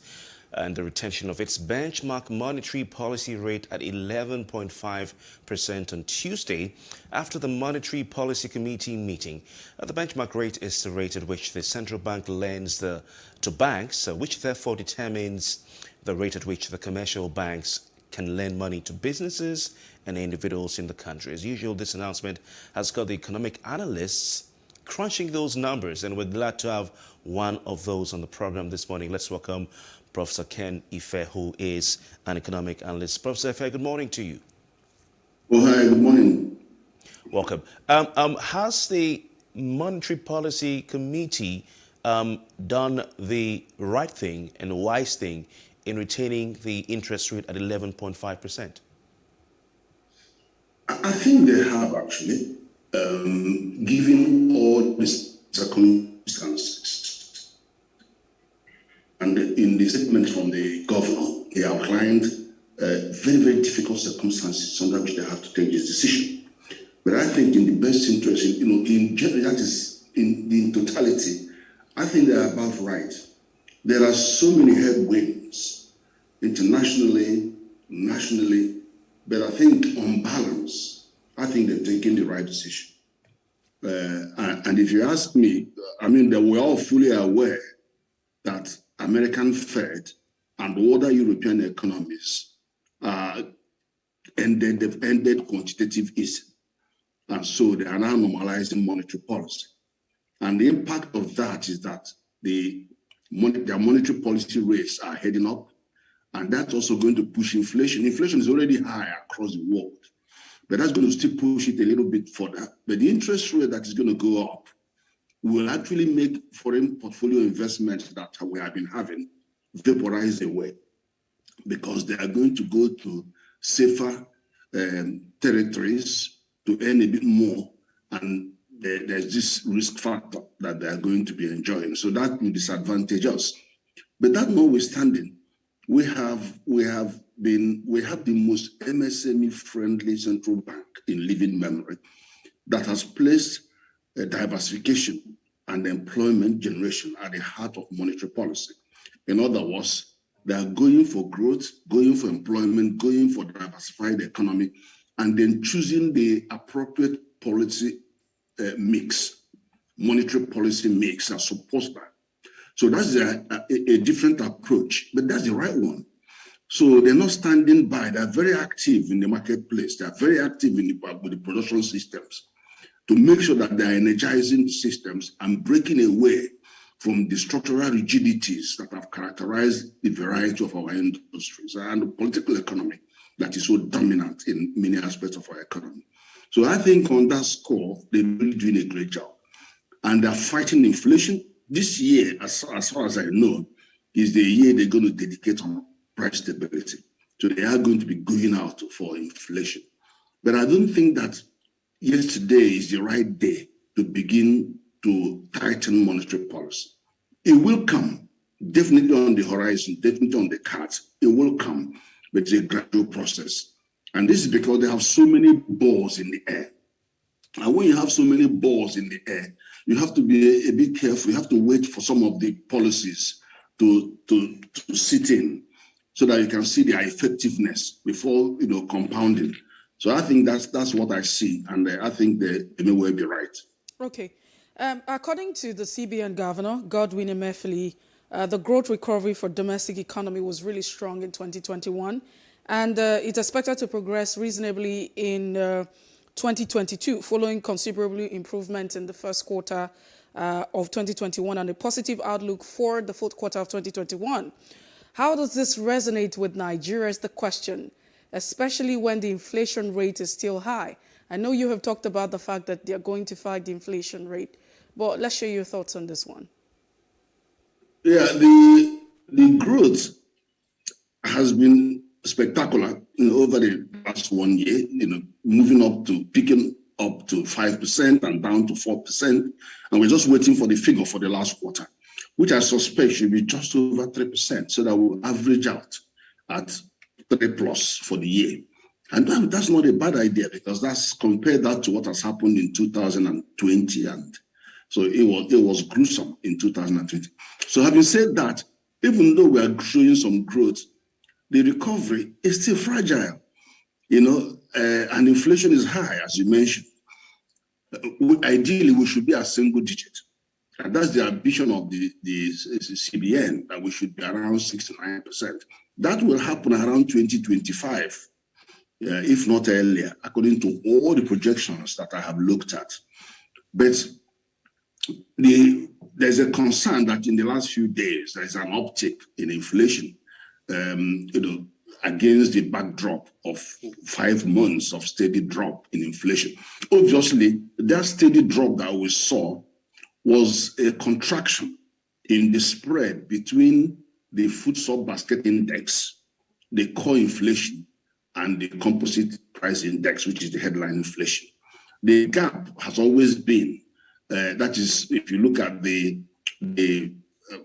and the retention of its benchmark monetary policy rate at 11.5% on Tuesday after the Monetary Policy Committee meeting. The benchmark rate is the rate at which the central bank lends to banks, which therefore determines the rate at which the commercial banks can lend money to businesses and individuals in the country. As usual, this announcement has got the economic analysts crunching those numbers, and we're glad to have one of those on the program this morning. Let's welcome Professor Ken Ife, who is an economic analyst. Professor Ife, good morning to you. Oh, hi, good morning. Welcome. Has the Monetary Policy Committee done the right thing and wise thing in retaining the interest rate at 11.5%? I think they have, actually, given all the circumstances. And in the statement from the governor, he outlined very, very difficult circumstances under which they have to take this decision. But I think in the best interest, in general, that is in totality, I think they are about right. There are so many headwinds internationally, nationally, but I think on balance, I think they're taking the right decision. And if you ask me, I mean, that we're all fully aware that American Fed and other European economies they've ended quantitative easing. And so they are now normalizing monetary policy. And the impact of that is that their monetary policy rates are heading up. And that's also going to push inflation. Inflation is already high across the world, but that's going to still push it a little bit further. But the interest rate that is going to go up will actually make foreign portfolio investments that we have been having vaporize away, because they are going to go to safer territories to earn a bit more, and there's this risk factor that they are going to be enjoying. So that will disadvantage us. But that notwithstanding, we have the most MSME-friendly central bank in living memory that has placed diversification and employment generation at the heart of monetary policy. In other words, they are going for growth, going for employment, going for diversified economy, and then choosing the appropriate policy mix, monetary policy mix that supports that. So that's a different approach, but that's the right one. So they're not standing by. They're very active in the marketplace. They're very active with the production systems to make sure that they're energizing the systems and breaking away from the structural rigidities that have characterized the variety of our industries and the political economy that is so dominant in many aspects of our economy. So I think on that score, they're really doing a great job. And they're fighting inflation. This year, as far as I know, is the year they're going to dedicate on price stability. So they are going to be going out for inflation. But I don't think that yesterday is the right day to begin to tighten monetary policy. It will come, definitely on the horizon, definitely on the cards. It will come, but it's a gradual process. And this is because they have so many balls in the air. And when you have so many balls in the air, you have to be a bit careful. You have to wait for some of the policies to sit in so that you can see their effectiveness before compounding. So I think that's what I see, and I think they may well be right. Okay. According to the CBN governor, Godwin Emefiele, the growth recovery for domestic economy was really strong in 2021, and it's expected to progress reasonably in 2022, following considerable improvement in the first quarter of 2021 and a positive outlook for the fourth quarter of 2021. How does this resonate with Nigeria is the question, especially when the inflation rate is still high? I know you have talked about the fact that they're going to fight the inflation rate, but let's share your thoughts on this one. Yeah, the growth has been spectacular over the last 1 year, picking up to 5% and down to 4%. And we're just waiting for the figure for the last quarter, which I suspect should be just over 3%, so that we'll average out at 3+ for the year. And that's not a bad idea, because that's compare that to what has happened in 2020. And so it was gruesome in 2020. So having said that, even though we are showing some growth, the recovery is still fragile, and inflation is high, as you mentioned. Ideally, we should be a single digit. And that's the ambition of the CBN, that we should be around 6 to 9%. That will happen around 2025, if not earlier, according to all the projections that I have looked at. But there's a concern that in the last few days, there's an uptick in inflation, against the backdrop of 5 months of steady drop in inflation. Obviously, that steady drop that we saw was a contraction in the spread between the food sub-basket index, the core inflation, and the composite price index, which is the headline inflation. The gap has always been, that is, if you look at the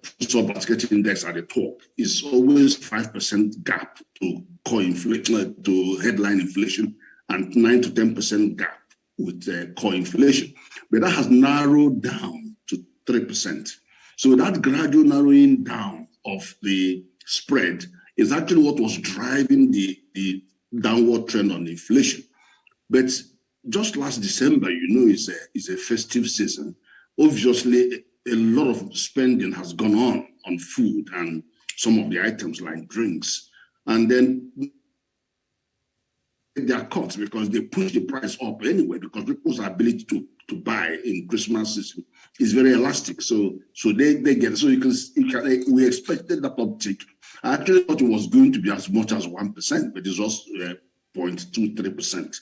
food sub-basket index at the top, is always 5% gap to core inflation, to headline inflation, and 9 to 10% gap with core inflation. But that has narrowed down to 3%. So that gradual narrowing down of the spread is actually what was driving the downward trend on inflation. But just last December, is a festive season. Obviously, a lot of spending has gone on food and some of the items like drinks. And then they are cut because they push the price up anyway, because people's ability to buy in Christmas season is very elastic. So they get, so we expected that uptick. I actually thought it was going to be as much as 1%, but it was 0.23%.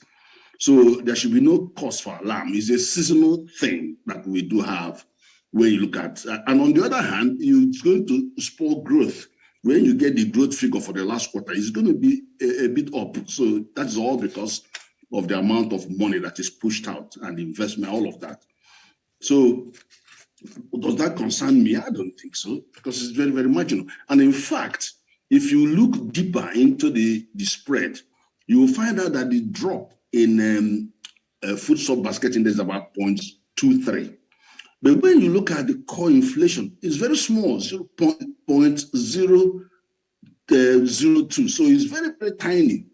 So there should be no cause for alarm. It's a seasonal thing that we do have when you look at. And on the other hand, it's going to spur growth. When you get the growth figure for the last quarter, it's going to be a bit up. So that's all because of the amount of money that is pushed out and investment, all of that. So does that concern me? I don't think so, because it's very, very marginal. And in fact, if you look deeper into the spread, you will find out that the drop in food sub-basket index is about 0.23. But when you look at the core inflation, it's very small, 0.002. So it's very, very tiny,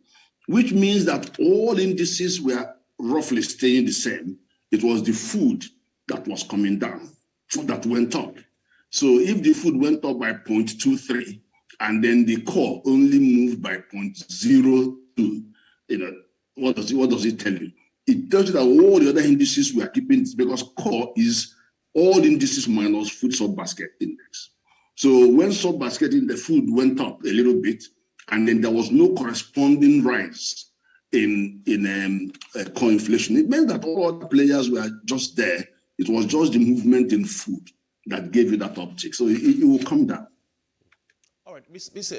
which means that all indices were roughly staying the same. It was the food that was coming down, that went up. So if the food went up by 0.23, and then the core only moved by 0.02, what does it tell you? It tells you that all the other indices we are keeping, because core is all indices minus food sub-basket index. So when sub-basket in the food went up a little bit, and then there was no corresponding rise in core inflation, it meant that all other players were just there. It was just the movement in food that gave you that uptick. So it will come down. All right,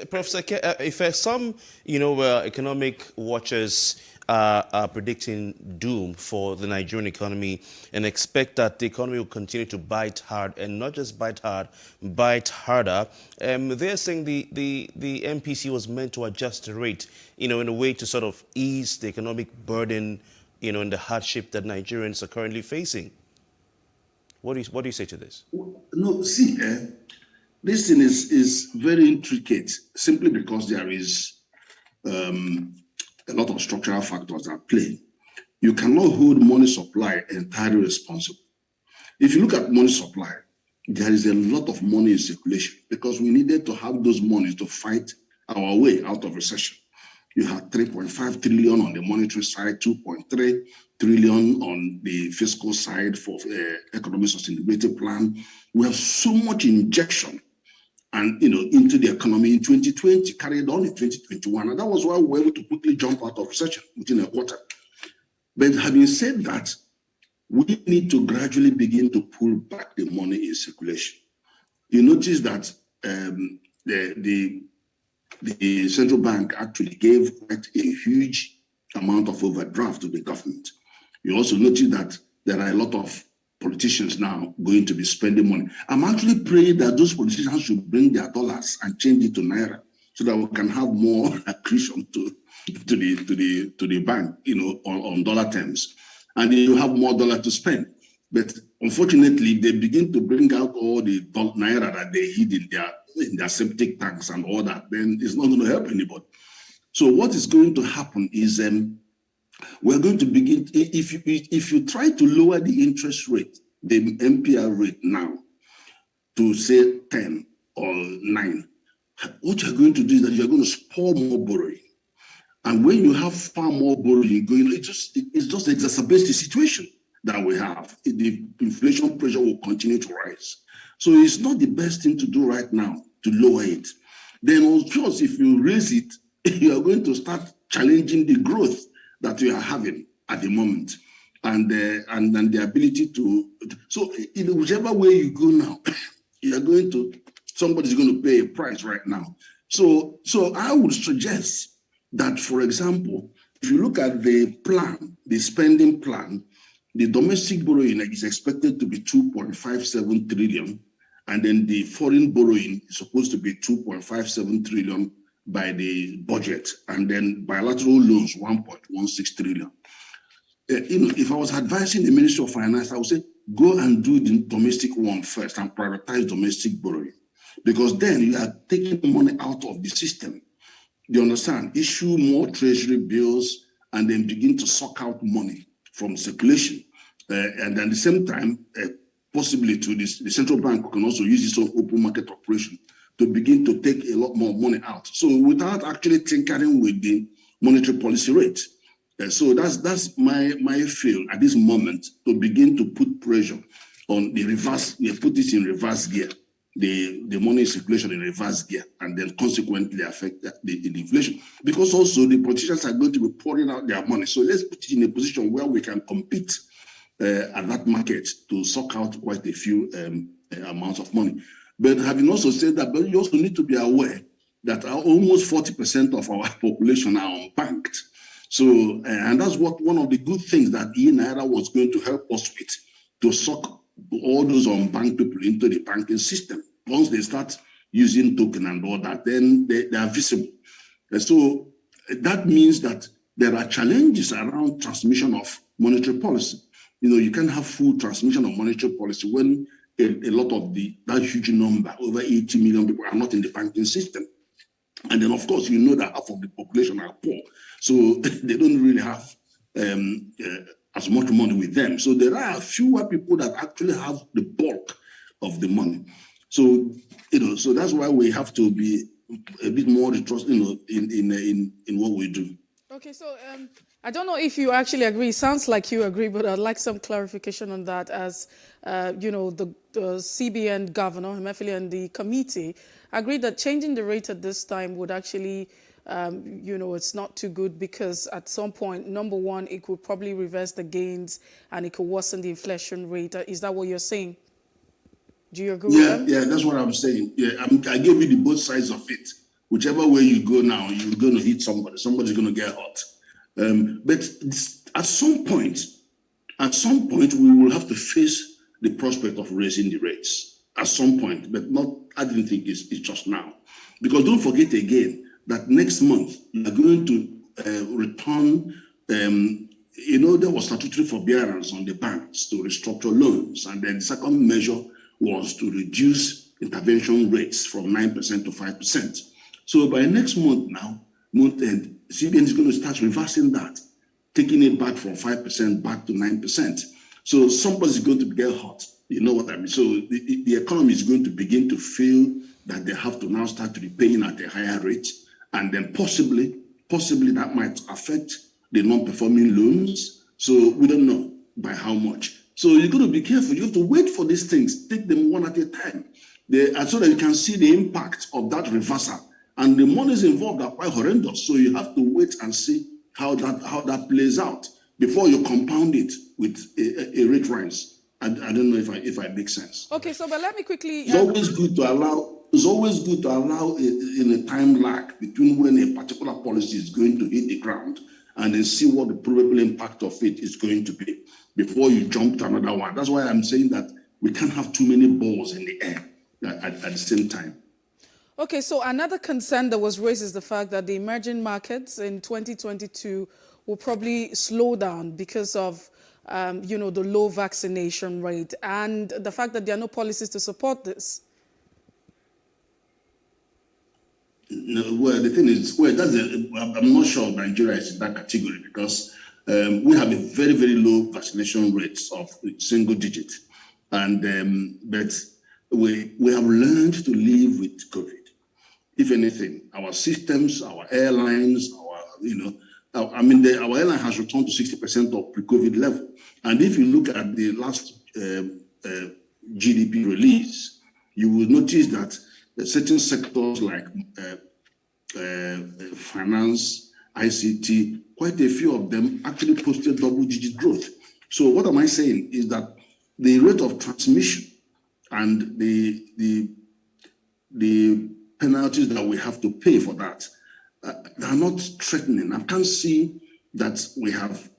Professor, if some economic watchers are predicting doom for the Nigerian economy and expect that the economy will continue to bite hard, and not just bite hard, bite harder, they're saying the MPC was meant to adjust the rate, in a way to sort of ease the economic burden, and the hardship that Nigerians are currently facing. What do you say to this? No, see, this thing is very intricate, simply because there is a lot of structural factors at play. You cannot hold money supply entirely responsible. If you look at money supply, there is a lot of money in circulation, because we needed to have those monies to fight our way out of recession. You had 3.5 trillion on the monetary side, 2.3 trillion on the fiscal side for economic sustainability plan. We have so much injection and into the economy in 2020, carried on in 2021. And that was why we were able to quickly jump out of recession within a quarter. But having said that, we need to gradually begin to pull back the money in circulation. You notice that the central bank actually gave quite a huge amount of overdraft to the government. You also notice that there are a lot of politicians now going to be spending money. I'm actually praying that those politicians should bring their dollars and change it to naira, so that we can have more accretion to the bank, on dollar terms, and then you have more dollar to spend. But unfortunately, they begin to bring out all the naira that they hid in their septic tanks and all that. Then it's not going to help anybody. So what is going to happen is we're going to begin. If you try to lower the interest rate, the MPR rate now, to say 10 or 9, what you're going to do is that you're going to spur more borrowing. And when you have far more borrowing going, it just exacerbates the situation that we have. The inflation pressure will continue to rise. So it's not the best thing to do right now to lower it. Then, of course, if you raise it, you are going to start challenging the growth that we are having at the moment, and the ability to. So, in whichever way you go now, somebody's going to pay a price right now. So I would suggest that, for example, if you look at the plan, the spending plan, the domestic borrowing is expected to be 2.57 trillion, and then the foreign borrowing is supposed to be 2.57 trillion by the budget, and then bilateral loans 1.16 trillion. If I was advising the Ministry of Finance, I would say go and do the domestic one first and prioritize domestic borrowing, because then you are taking money out of the system. You understand? Issue more treasury bills and then begin to suck out money from circulation. And at the same time, possibly the central bank can also use its own open market operation to begin to take a lot more money out. So without actually tinkering with the monetary policy rate. So that's my feel at this moment, to begin to put pressure on the reverse, put this in reverse gear. The money circulation in reverse gear, and then consequently affect the inflation. Because also the politicians are going to be pouring out their money. So let's put it in a position where we can compete at that market to suck out quite a few amounts of money. But having also said that, but you also need to be aware that almost 40% of our population are unbanked. So, and that's one of the good things that Naira was going to help us with, to suck all those unbanked people into the banking system. Once they start using token and all that, then they are visible. And so that means that there are challenges around transmission of monetary policy. You can't have full transmission of monetary policy when a lot of that huge number, over 80 million people, are not in the banking system. And then, of course, that half of the population are poor. So they don't really have as much money with them. So there are fewer people that actually have the bulk of the money. So, so that's why we have to be a bit more trust, in what we do. Okay, so I don't know if you actually agree. It sounds like you agree, but I'd like some clarification on that, as the CBN governor, Emefiele, and the committee agreed that changing the rate at this time would actually, it's not too good, because at some point, number one, it could probably reverse the gains and it could worsen the inflation rate. Is that what you're saying? Do you agree with them? Yeah, that's what I'm saying. Yeah, I gave you both sides of it. Whichever way you go now, you're going to hit somebody. Somebody's going to get hot. But at some point, we will have to face the prospect of raising the rates. At some point, but I didn't think it's just now. Because don't forget again that next month, you are going to return, there was statutory forbearance on the banks to restructure loans. And then the second measure was to reduce intervention rates from 9% to 5%. So by next month now, CBN is going to start reversing that, taking it back from 5% back to 9%. So somebody's going to get hot. You know what I mean? So the economy is going to begin to feel that they have to now start repaying at a higher rate. And then possibly that might affect the non-performing loans. So we don't know by how much. So you're going to be careful. You have to wait for these things, take them one at a time, so that you can see the impact of that reversal. And the monies involved are quite horrendous. So you have to wait and see how that plays out before you compound it with a rate rise. I don't know if I make sense. Okay, so but let me quickly. It's always good to allow in a time lag between when a particular policy is going to hit the ground and then see what the probable impact of it is going to be before you jump to another one. That's why I'm saying that we can't have too many balls in the air at the same time. Okay, so another concern that was raised is the fact that the emerging markets in 2022 will probably slow down because of, the low vaccination rate and the fact that there are no policies to support this. No, well, the thing is, I'm not sure Nigeria is in that category because we have a very, very low vaccination rates of single digit. And but we have learned to live with COVID. If anything, our systems, our airlines, our airline has returned to 60% of pre-COVID level. And if you look at the last GDP release, you will notice that certain sectors like finance, ICT, quite a few of them actually posted double-digit growth. So what am I saying is that the rate of transmission and the penalties that we have to pay for that are not threatening. I can't see that we have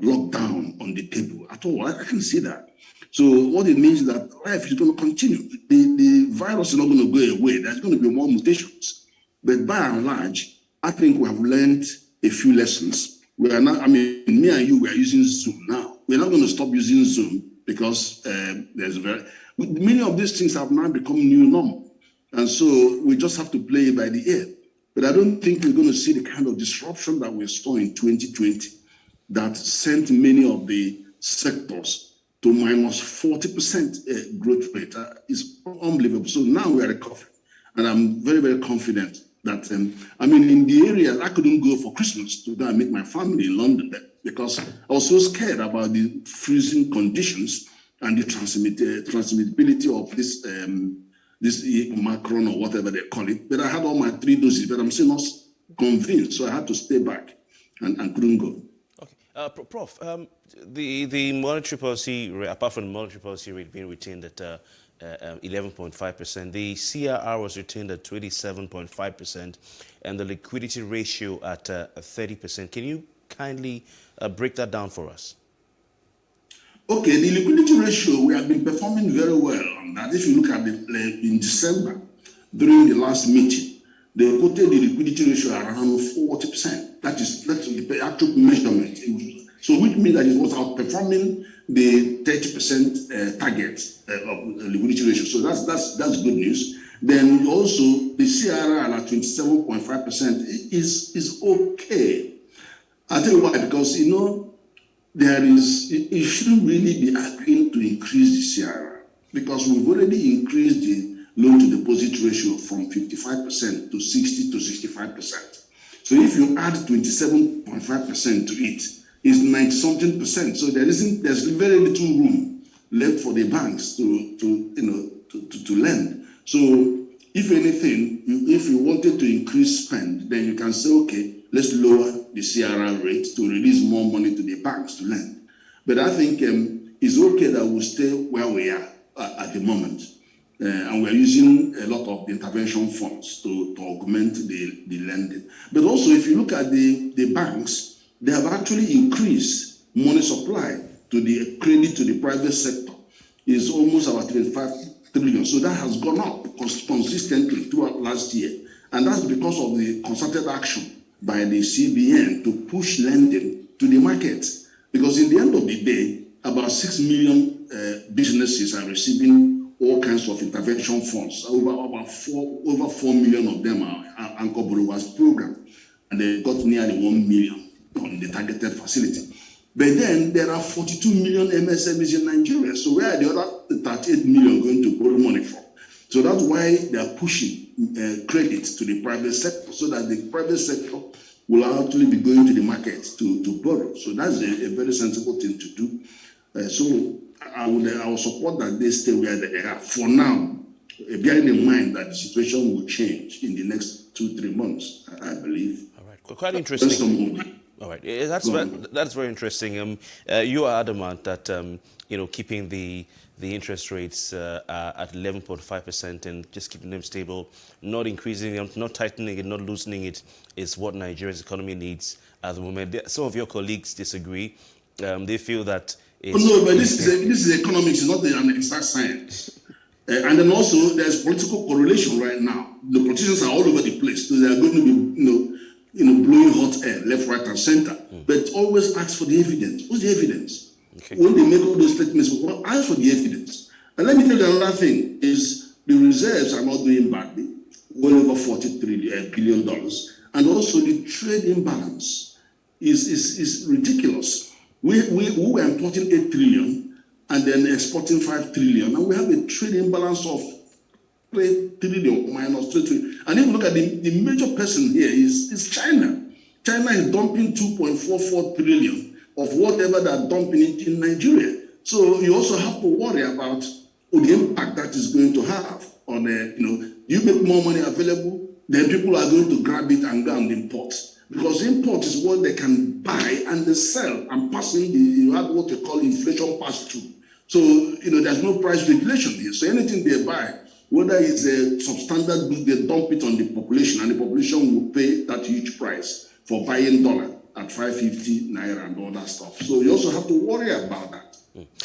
lockdown on the table at all. I can't see that. So what it means is that life is going to continue. The virus is not going to go away. There's going to be more mutations. But by and large, I think we have learned a few lessons. We are not, me and you, we are using Zoom now. We're not going to stop using Zoom because many of these things have now become new normal. And so we just have to play it by the ear. But I don't think we're going to see the kind of disruption that we saw in 2020 that sent many of the sectors to minus 40% growth rate. Is unbelievable. So now we are recovering. And I'm very, very confident that, in the area, I couldn't go for Christmas to go and meet my family in London because I was so scared about the freezing conditions and the transmissibility of this Macron or whatever they call it. But I had all my 3 doses, but I'm still not convinced. So I had to stay back and couldn't go. Okay. Prof, the monetary policy, apart from the monetary policy rate being retained at 11.5%, the CRR was retained at 27.5%, and the liquidity ratio at 30%. Can you kindly break that down for us? Okay, the liquidity ratio, we have been performing very well on that. If you look at it in December, during the last meeting, they quoted the liquidity ratio around 40%. That's the actual measurement. So which means that it was outperforming the 30% target of liquidity ratio. So that's good news. Then also the CRR at 27.5% is okay. I'll tell you why, because you shouldn't really be agreeing to increase the CRR because we've already increased the loan to deposit ratio from 55% to 60 to 65%. So if you add 27.5% to it, it's 90-something%. So there's very little room left for the banks to lend. So if anything, if you wanted to increase spend, then you can say, okay, let's lower the CRR rate to release more money to the banks to lend. But I think it's okay that we stay where we are at the moment. And we're using a lot of the intervention funds to augment the lending. But also, if you look at the banks, they have actually increased money supply to the credit to the private sector. It's almost about 25 trillion. So that has gone up consistently throughout last year. And that's because of the concerted action by the CBN to push lending to the market. Because in the end of the day, about 6 million businesses are receiving all kinds of intervention funds. Over 4 million of them are Anchor Borrowers program. And they got nearly 1 million on the targeted facility. But then there are 42 million MSMEs in Nigeria. So where are the other 38 million going to borrow money from? So that's why they are pushing credit to the private sector so that the private sector will actually be going to the market to borrow. So that's a very sensible thing to do. So I will support that they stay where they are for now, bearing in mind that the situation will change in the next 2-3 months, I believe. All right, quite interesting. All right, that's very interesting. You are adamant that keeping the interest rates at 11.5% and just keeping them stable, not increasing them, not tightening it, not loosening it, is what Nigeria's economy needs at the moment. Some of your colleagues disagree. They feel that no, but this is economics. It's not an exact science. And then also there's political correlation right now. The politicians are all over the place. So they are going to be, blowing hot air, left, right, and center. But always ask for the evidence. What's the evidence? Okay. When they make all those statements, well, ask for the evidence. And let me tell you another thing is the reserves are not doing badly, well over $43 billion. And also the trade imbalance is ridiculous. We were importing 8 trillion and then exporting 5 trillion, and we have a trade imbalance of 3 trillion minus 3 trillion. And if you look at the major person here is China. China is dumping 2.44 trillion of whatever they're dumping into Nigeria. So you also have to worry about the impact that is going to have on, you make more money available, then people are going to grab it and go and import. Because import is what they can buy and they sell and passing you have what they call inflation pass-through. So, there's no price regulation here. So anything they buy, whether it's a substandard good, they dump it on the population and the population will pay that huge price for buying dollar at 550 naira and all that stuff. So you also have to worry about that.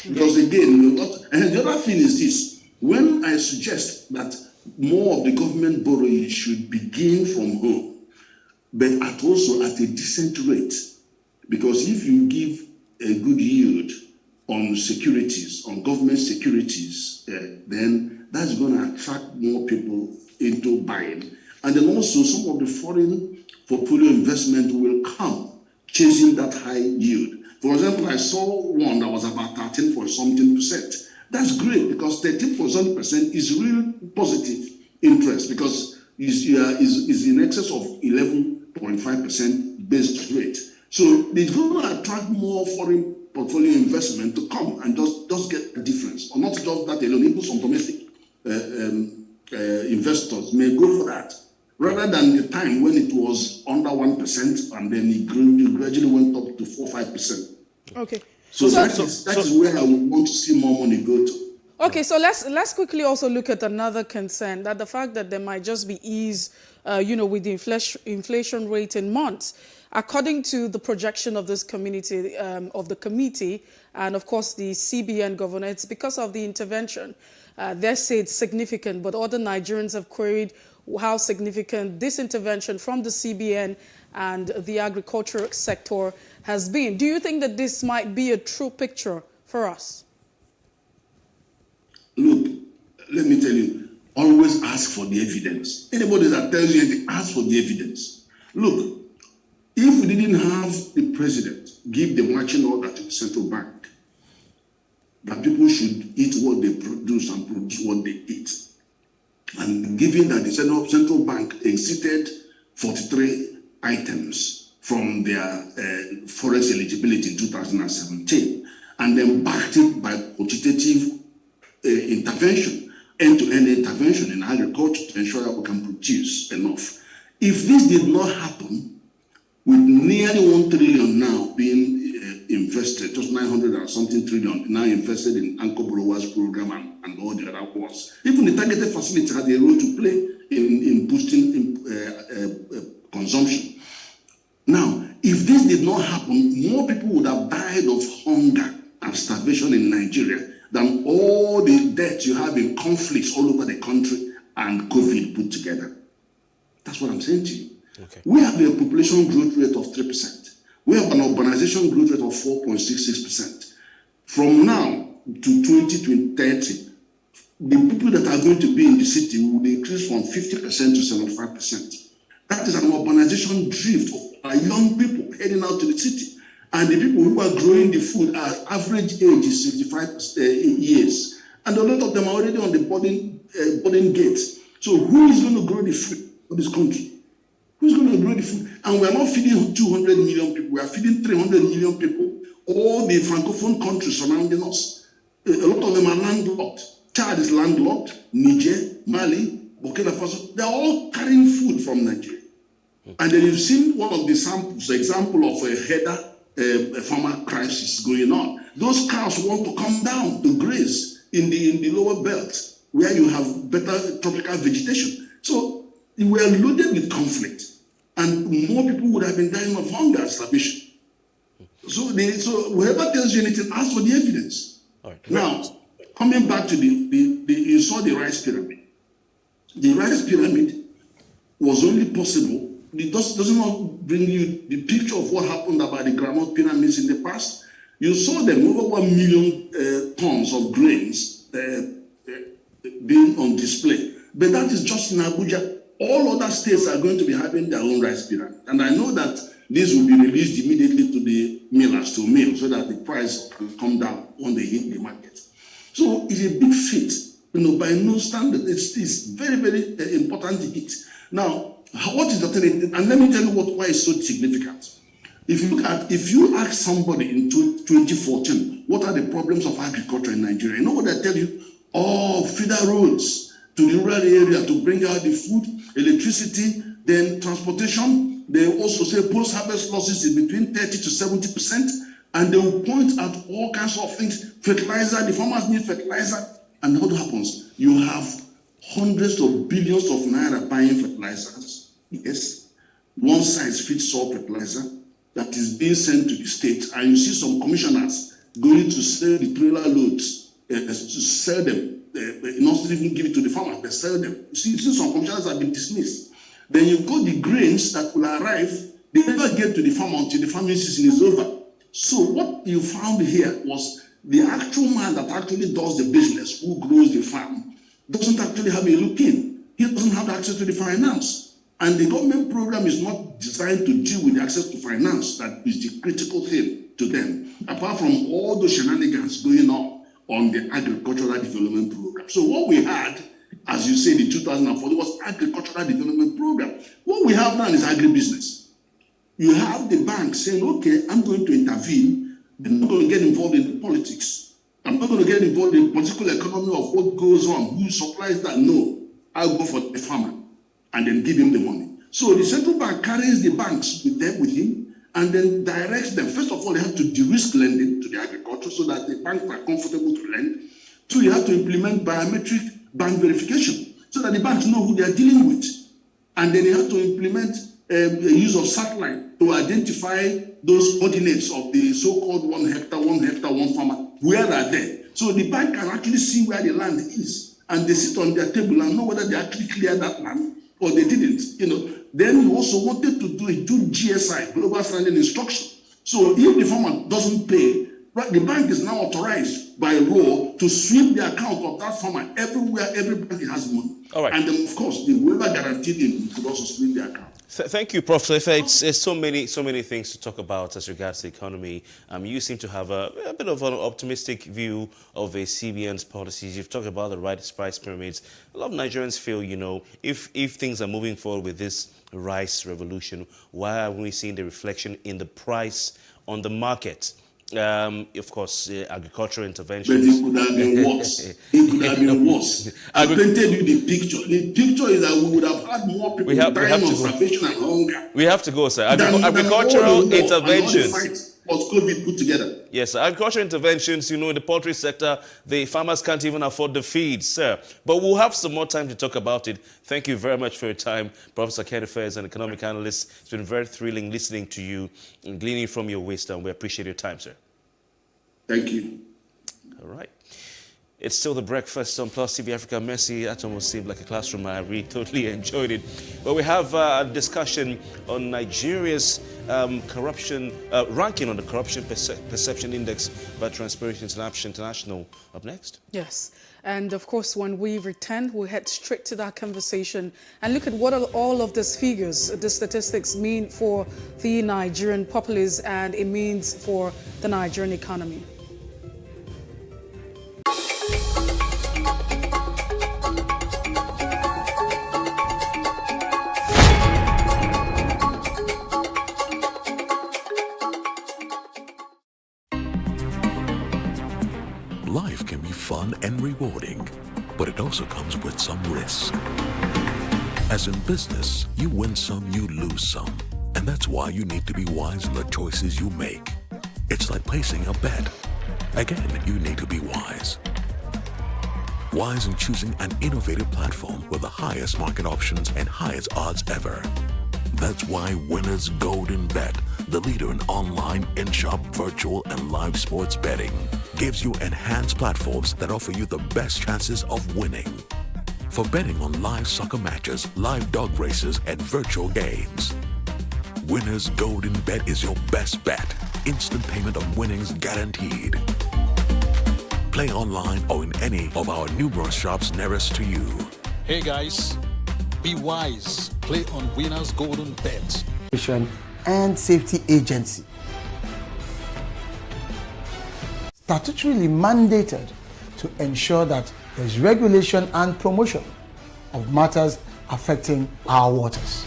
Because again, and the other thing is this, when I suggest that more of the government borrowing should begin from home, but also at a decent rate, because if you give a good yield on securities, on government securities, then that's going to attract more people into buying. And then also some of the foreign portfolio investment will come chasing that high yield. For example, I saw one that was about 13.something%. That's great because 13.something% is real positive interest because is in excess of 11.5% base rate. So it's going to attract more foreign portfolio investment to come and just get a difference. Or not just that alone, even some domestic investors may go for that. Rather than the time when it was under 1% and then it gradually went up to 4-5%. Okay. So that is where I would want to see more money go to. Okay, so let's quickly also look at another concern, that the fact that there might just be ease, with the inflation rate in months. According to the projection of this committee, and of course the CBN governor, it's because of the intervention. They say it's significant, but other Nigerians have queried how significant this intervention from the CBN and the agricultural sector has been. Do you think that this might be a true picture for us? Look, let me tell you, always ask for the evidence. Anybody that tells you anything, ask for the evidence. Look, if we didn't have the president give the marching order to the central bank that people should eat what they produce and produce what they eat, and given that the central bank exited 43 items from their forex eligibility in 2017, and then backed it by quantitative intervention, end-to-end intervention in agriculture to ensure that we can produce enough. If this did not happen, with nearly 1 trillion now being invested, just 900 and something trillion now invested in Anchor Borrowers Program and all the other ones. Even the targeted facility had a role to play in boosting consumption. Now, if this did not happen, more people would have died of hunger and starvation in Nigeria than all the debt you have in conflicts all over the country and COVID put together. That's what I'm saying to you. Okay. We have a population growth rate of 3%. We have an urbanization growth rate of 4.66%. From now to 2030, the people that are going to be in the city will increase from 50% to 75%. That is an urbanization drift of our young people heading out to the city. And the people who are growing the food, our average age is 65 years. And a lot of them are already on the boarding gates. So who is going to grow the food for this country? Who's going to grow the food? And we're not feeding 200 million people. We are feeding 300 million people. All the Francophone countries surrounding us, a lot of them are landlocked. Chad is landlocked. Niger, Mali, Burkina Faso, they're all carrying food from Nigeria. And then you've seen one of the example of a header farmer crisis going on. Those cows want to come down to graze in the lower belt where you have better tropical vegetation. So we are loaded with conflict, and more people would have been dying of hunger and starvation. So whoever tells you anything, ask for the evidence. All right. Now, coming back to you saw the rice pyramid. The rice pyramid was only possible. It does not bring you the picture of what happened about the groundnut pyramids in the past. You saw them over 1 million tons of grains being on display. But that is just in Abuja. All other states are going to be having their own rice pyramid. And I know that this will be released immediately to the millers to mill so that the price can come down when they hit the market. So it's a big feat, by no standard. It's very, very important hit. Now, what is the alternative? And let me tell you why it's so significant. If you ask somebody in 2014, what are the problems of agriculture in Nigeria? You know what they tell you? Feeder roads to the rural area to bring out the food, electricity, then transportation. They also say post-harvest losses is between 30 to 70%, and they will point out all kinds of things. Fertilizer, the farmers need fertilizer, and what happens? You have hundreds of billions of naira buying fertilizers. Yes, one size fits all fertilizer that is being sent to the state, and you see some commissioners going to sell the trailer loads, to sell them. Not even give it to the farmers, they sell them. You see some commissioners have been dismissed. Then you've got the grains that will arrive, they never get to the farm until the farming season is over. So what you found here was the actual man that actually does the business, who grows the farm, doesn't actually have a look in. He doesn't have access to the finance. And the government program is not designed to deal with the access to finance that is the critical thing to them, apart from all the shenanigans going on the agricultural development program. So what we had, as you said, in 2004, it was agricultural development program. What we have now is agribusiness. You have the bank saying, okay, I'm going to intervene, but I'm not going to get involved in the politics. I'm not going to get involved in the political economy of what goes on, who supplies that. No, I'll go for the farmer and then give him the money. So the central bank carries the banks with him and then directs them. First of all, they have to de-risk lending to the agriculture so that the banks are comfortable to lend. Two, you have to implement biometric bank verification so that the banks know who they are dealing with. And then you have to implement the use of satellite to identify those coordinates of the so-called 1 hectare, 1 farmer. Where are they? So the bank can actually see where the land is, and they sit on their table and know whether they actually cleared that land or they didn't. Then you also wanted to do GSI, Global Standing Instruction. So if the farmer doesn't pay, the bank is now authorized by law to sweep the account of that farmer everywhere every bank has money. All right. And then, of course, the whoever guaranteed him could also sweep the account. Thank you, Prof. It's so many things to talk about as regards the economy. You seem to have a bit of an optimistic view of a CBN's policies. You've talked about the rice price pyramids. A lot of Nigerians feel, if things are moving forward with this rice revolution, why are we seeing the reflection in the price on the market? Of course, agricultural interventions. But it could have been worse. It could have been worse. I painted you the picture. The picture is that we would have had more people dying of starvation and hunger. We have to go, sir. Agricultural interventions. Was COVID put together? Yes, sir. Agricultural interventions, in the poultry sector, the farmers can't even afford the feed, sir. But we'll have some more time to talk about it. Thank you very much for your time, Professor Ken Affairs, an economic analyst. It's been very thrilling listening to you and gleaning from your wisdom. We appreciate your time, sir. Thank you. All right. It's still the breakfast on Plus TV Africa. Messi, that almost seemed like a classroom. I really totally enjoyed it. But we have a discussion on Nigeria's corruption ranking on the Corruption Perception Index by Transparency International. Up next. Yes. And of course, when we return, we'll head straight to that conversation and look at what all of these figures, the statistics mean for the Nigerian populace and it means for the Nigerian economy. Life can be fun and rewarding, but it also comes with some risk. As in business, you win some, you lose some. And that's why you need to be wise in the choices you make. It's like placing a bet. Again, you need to be wise. Wise in choosing an innovative platform with the highest market options and highest odds ever. That's why Winners Golden Bet, the leader in online, in-shop, virtual, and live sports betting, gives you enhanced platforms that offer you the best chances of winning. For betting on live soccer matches, live dog races, and virtual games, Winners Golden Bet is your best bet. Instant payment on winnings guaranteed. Play online or in any of our numerous shops nearest to you. Hey guys, be wise. Play on Winners Golden Bet. And Safety Agency, statutorily mandated to ensure that there's regulation and promotion of matters affecting our waters.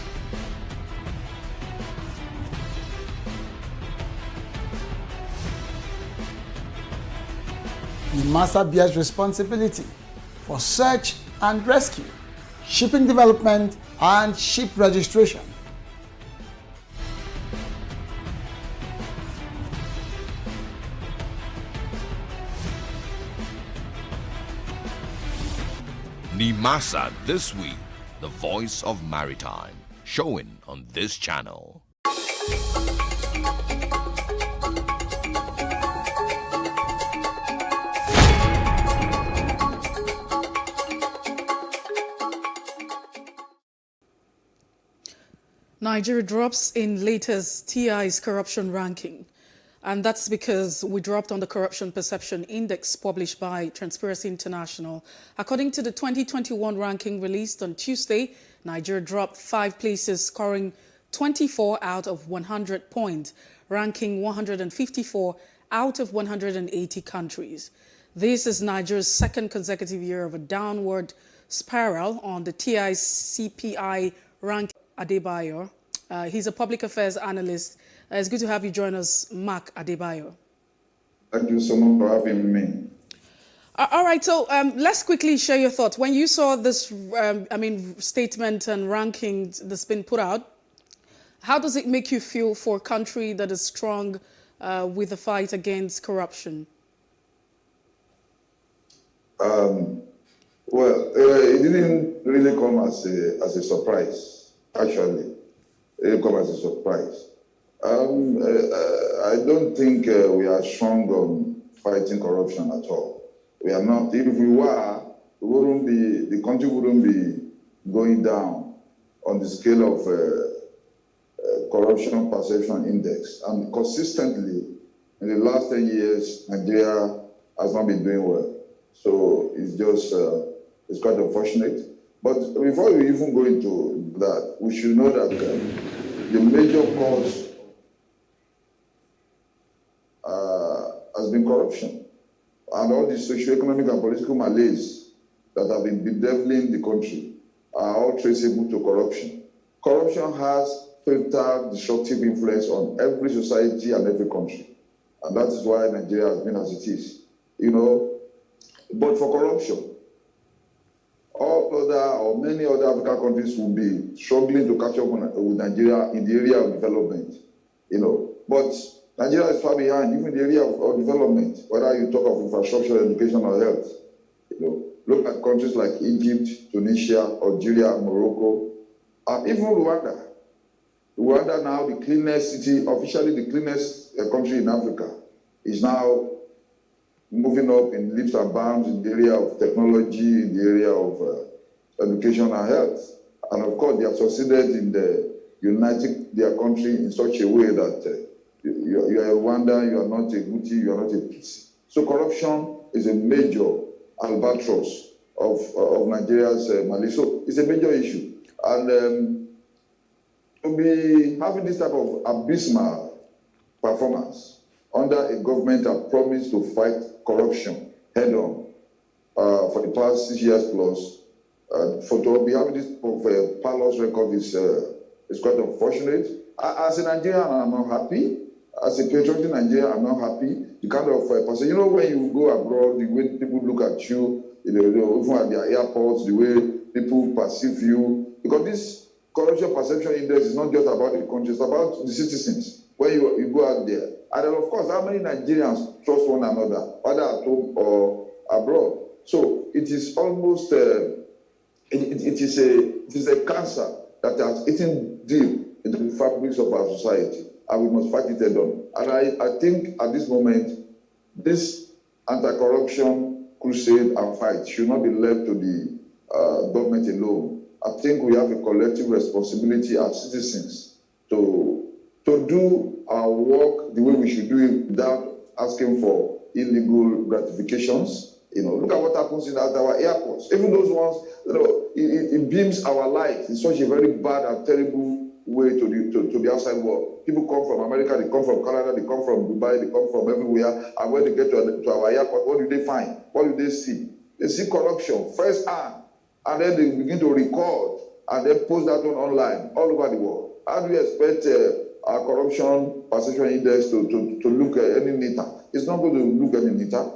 NIMASA bears responsibility for search and rescue, shipping development, and ship registration. NIMASA This Week, the voice of maritime, showing on this channel. Nigeria drops in latest TI's corruption ranking. And that's because we dropped on the Corruption Perception Index published by Transparency International. According to the 2021 ranking released on Tuesday, Nigeria dropped 5 places, scoring 24 out of 100 points, ranking 154 out of 180 countries. This is Nigeria's second consecutive year of a downward spiral on the TI CPI ranking. Adebayo, he's a public affairs analyst. It's good to have you join us, Mark Adebayo. Thank you so much for having me. All right, so let's quickly share your thoughts. When you saw this, statement and ranking that's been put out, how does it make you feel for a country that is strong with the fight against corruption? Well, it didn't really come as a surprise. Actually, it didn't come as a surprise. I don't think we are strong on fighting corruption at all. We are not. If we were, the country wouldn't be going down on the scale of corruption perception index. And consistently, in the last 10 years, Nigeria has not been doing well. So it's just, it's quite unfortunate. But before we even go into that, we should know that the major cause has been corruption. And all the socio-economic and political malaise that have been bedeviling the country are all traceable to corruption. Corruption has fatal destructive influence on every society and every country. And that is why Nigeria has been as it is. You know, but for corruption, all other or many other African countries will be struggling to catch up with Nigeria in the area of development, you know. But Nigeria is far behind, even in the area of development, whether you talk of infrastructure, education, or health. You know, look at countries like Egypt, Tunisia, Algeria, Morocco, and even Rwanda. Rwanda now, the cleanest city, officially the cleanest country in Africa, is now moving up in leaps and bounds in the area of technology, in the area of education and health. And of course, they have succeeded in uniting their country in such a way that you are a Rwanda, you are not a Guti, you are not a peace. So corruption is a major albatross of Nigeria's Mali. So it's a major issue. And to be having this type of abysmal performance under a government that promised to fight corruption head-on for the past 6 years plus, for to be having this parlous record is quite unfortunate. As a Nigerian, I'm not happy. As a patriotic Nigerian, I'm not happy. The kind of person, you know, when you go abroad, the way people look at you, even at their airports, the way people perceive you, because this corruption perception index is not just about the country, it's about the citizens. When you go out there, and then of course, how many Nigerians trust one another, whether at home or abroad? So it is almost it is a cancer that has eaten deep into the fabrics of our society, and we must fight it head on. And I think at this moment, this anti-corruption crusade and fight should not be left to the government alone. I think we have a collective responsibility as citizens to do our work the way we should do it without asking for illegal gratifications. Look at what happens at our airports. Even those ones, it beams our light in such a very bad and terrible way to the outside world. People come from America, they come from Canada, they come from Dubai, they come from everywhere, and when they get to our airport, what do they find? What do they see? They see corruption first hand, and then they begin to record and then post that one online all over the world. How do you expect our corruption perception index to look any neater? It's not going to look any neater.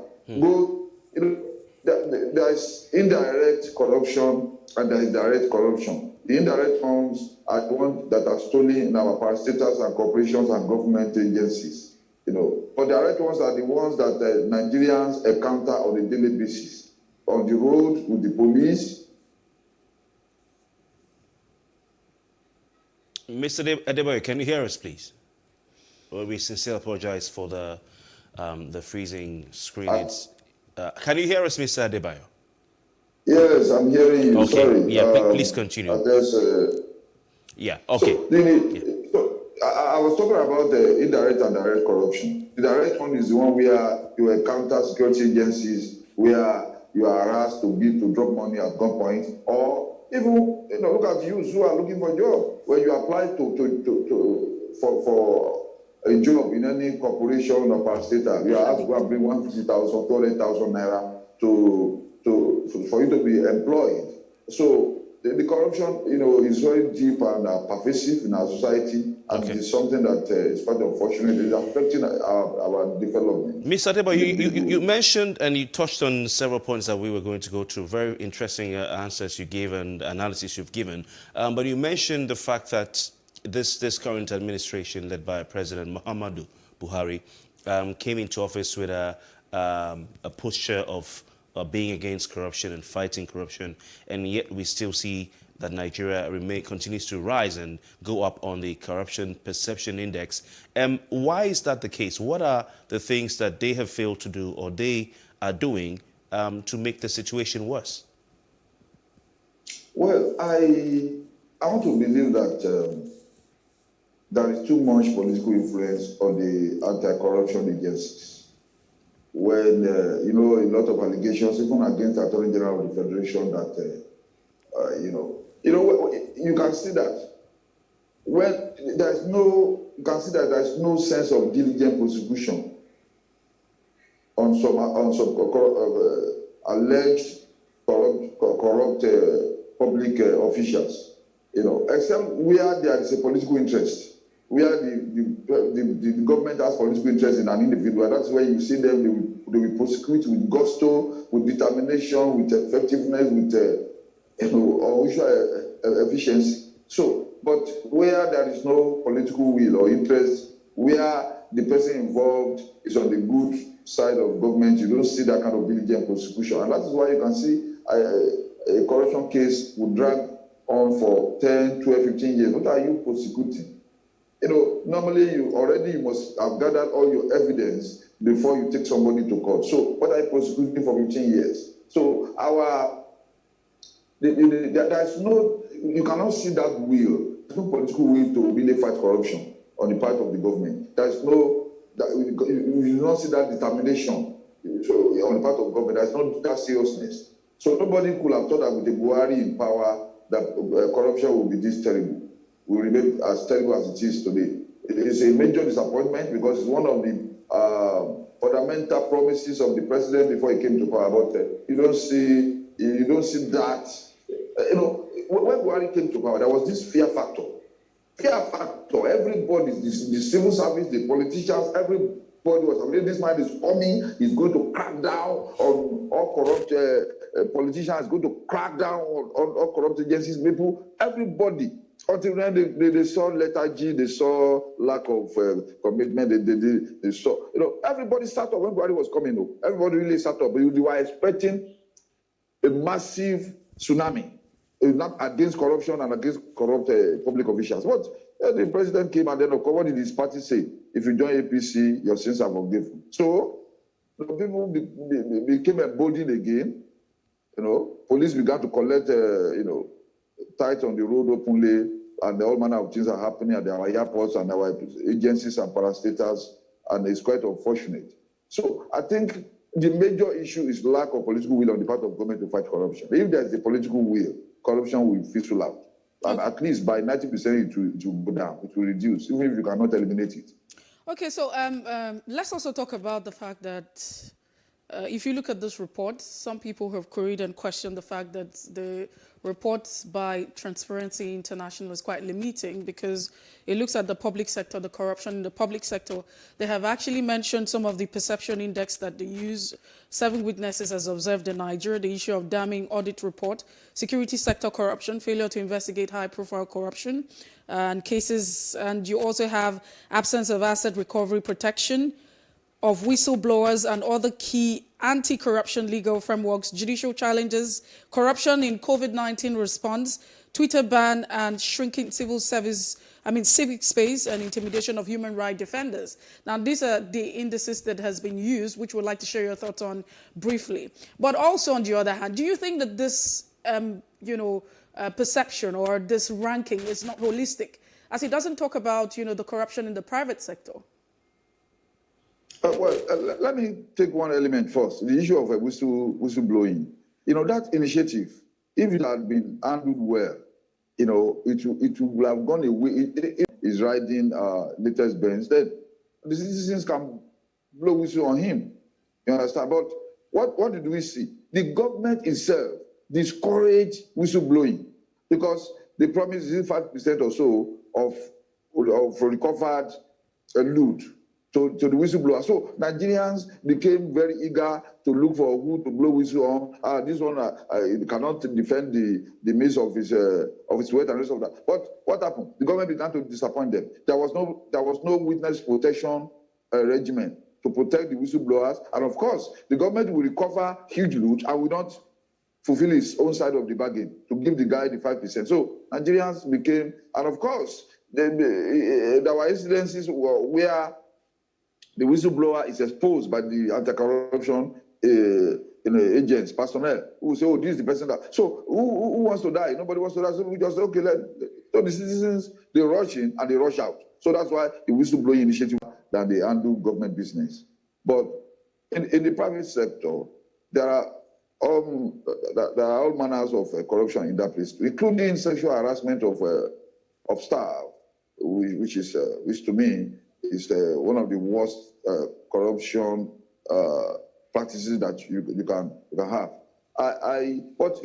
There is indirect corruption and there is direct corruption. The indirect ones are the ones that are stolen in our parastatals and corporations and government agencies. But direct ones are the ones that Nigerians encounter on a daily basis, on the road, with the police. Mr. Adebayo, can you hear us, please? Well, we sincerely apologize for the freezing screen. Can you hear us, Mr. Adebayo? Yes, I'm hearing you. Okay. Sorry. Yeah, please continue. Yeah, okay. So, I was talking about the indirect and direct corruption. The direct one is the one where you encounter security agencies, where you are harassed to drop money at gunpoint, or even look at you who are looking for a job. When you apply for a job in any corporation or parastatal, you are asked to go and bring 150,000, 200,000 naira for you to be employed. So the corruption, is very deep and pervasive in our society, and it's something that is quite unfortunate. It's affecting our development. Mr. Adebayo, you mentioned and you touched on several points that we were going to go through. Very interesting answers you gave and analysis you've given. But you mentioned the fact that this current administration, led by President Muhammadu Buhari, came into office with a posture of being against corruption and fighting corruption, and yet we still see that Nigeria continues to rise and go up on the corruption perception index. Why is that the case? What are the things that they have failed to do or they are doing to make the situation worse? Well, I want to believe that there is too much political influence on the anti-corruption agencies. When, a lot of allegations, even against the Attorney General of the Federation, that, you can see that when you can see that there's no sense of diligent prosecution on some alleged corrupt public officials, except where there is a political interest. Where the government has political interest in an individual, that's where you see them, they will prosecute with gusto, with determination, with effectiveness, with efficiency. So, but where there is no political will or interest, where the person involved is on the good side of government, you don't see that kind of diligent prosecution. And that is why you can see a corruption case will drag on for 10, 12, 15 years. What are you prosecuting? Normally you must have gathered all your evidence before you take somebody to court. So what are you prosecuting for 15 years? So there's no, you cannot see that will. There's no political will to really fight corruption on the part of the government. There's no, you do not see that determination on the part of government. There's no that seriousness. So nobody could have thought that with the Buhari in power that corruption will be this terrible. Will remain as terrible as it is today. It is a major disappointment because it's one of the fundamental promises of the president before he came to power. But you don't see that. When Buhari came to power, there was this fear factor. Fear factor. Everybody, the civil service, the politicians, everybody was, this man is coming. He's going to crack down on all corrupt politicians. He's going to crack down on all corrupt agencies, people, everybody. Until then, they saw lethargy, they saw lack of commitment, they saw, everybody sat up when Buhari was coming. Everybody really sat up. They were expecting a massive tsunami against corruption and against corrupt public officials. But the president came and then, what did his party say? If you join APC, your sins are forgiven. So People became emboldened again. Police began to collect, tithes on the road openly, and all manner of things are happening at our airports and our agencies and parastatals, and it's quite unfortunate. So I think the major issue is lack of political will on the part of government to fight corruption. If there's a political will, corruption will fizzle out. And at least by 90% it will go down, it will reduce, even if you cannot eliminate it. Okay, so let's also talk about the fact that if you look at this report, some people have queried and questioned the fact that the report by Transparency International is quite limiting because it looks at the public sector, the corruption in the public sector. They have actually mentioned some of the perception index that they use. 7 witnesses as observed in Nigeria, the issue of damning audit report, security sector corruption, failure to investigate high-profile corruption, and cases. And you also have absence of asset recovery protection of whistleblowers and other key anti-corruption legal frameworks, judicial challenges, corruption in COVID-19 response, Twitter ban, and shrinking civic space and intimidation of human rights defenders. Now, these are the indices that has been used, which we'd like to share your thoughts on briefly. But also, on the other hand, do you think that this, perception or this ranking is not holistic, as it doesn't talk about, the corruption in the private sector? Let me take one element first, the issue of whistleblowing. That initiative, if it had been handled well, it would have gone away. It is riding latest bill. Instead, the citizens can blow whistle on him. You understand? But what did we see? The government itself discouraged whistleblowing because they promised 5% or so of recovered loot to the whistleblower. So Nigerians became very eager to look for who to blow whistle on. This one cannot defend the means of his weight and rest of that. But what happened? The government began to disappoint them. There was no witness protection regimen to protect the whistleblowers. And of course, the government will recover huge loot and will not fulfill its own side of the bargain to give the guy the 5%. So Nigerians became, and of course, there were incidences where the whistleblower is exposed by the anti-corruption agents, personnel, who say, oh, this is the person that. So who wants to die? Nobody wants to die. So we just say, okay, so the citizens, they rush in and they rush out. So that's why the whistleblowing initiative that they handle government business. But in the private sector, there are all manners of corruption in that place, including sexual harassment of staff, which to me is one of the worst corruption practices that you can have. But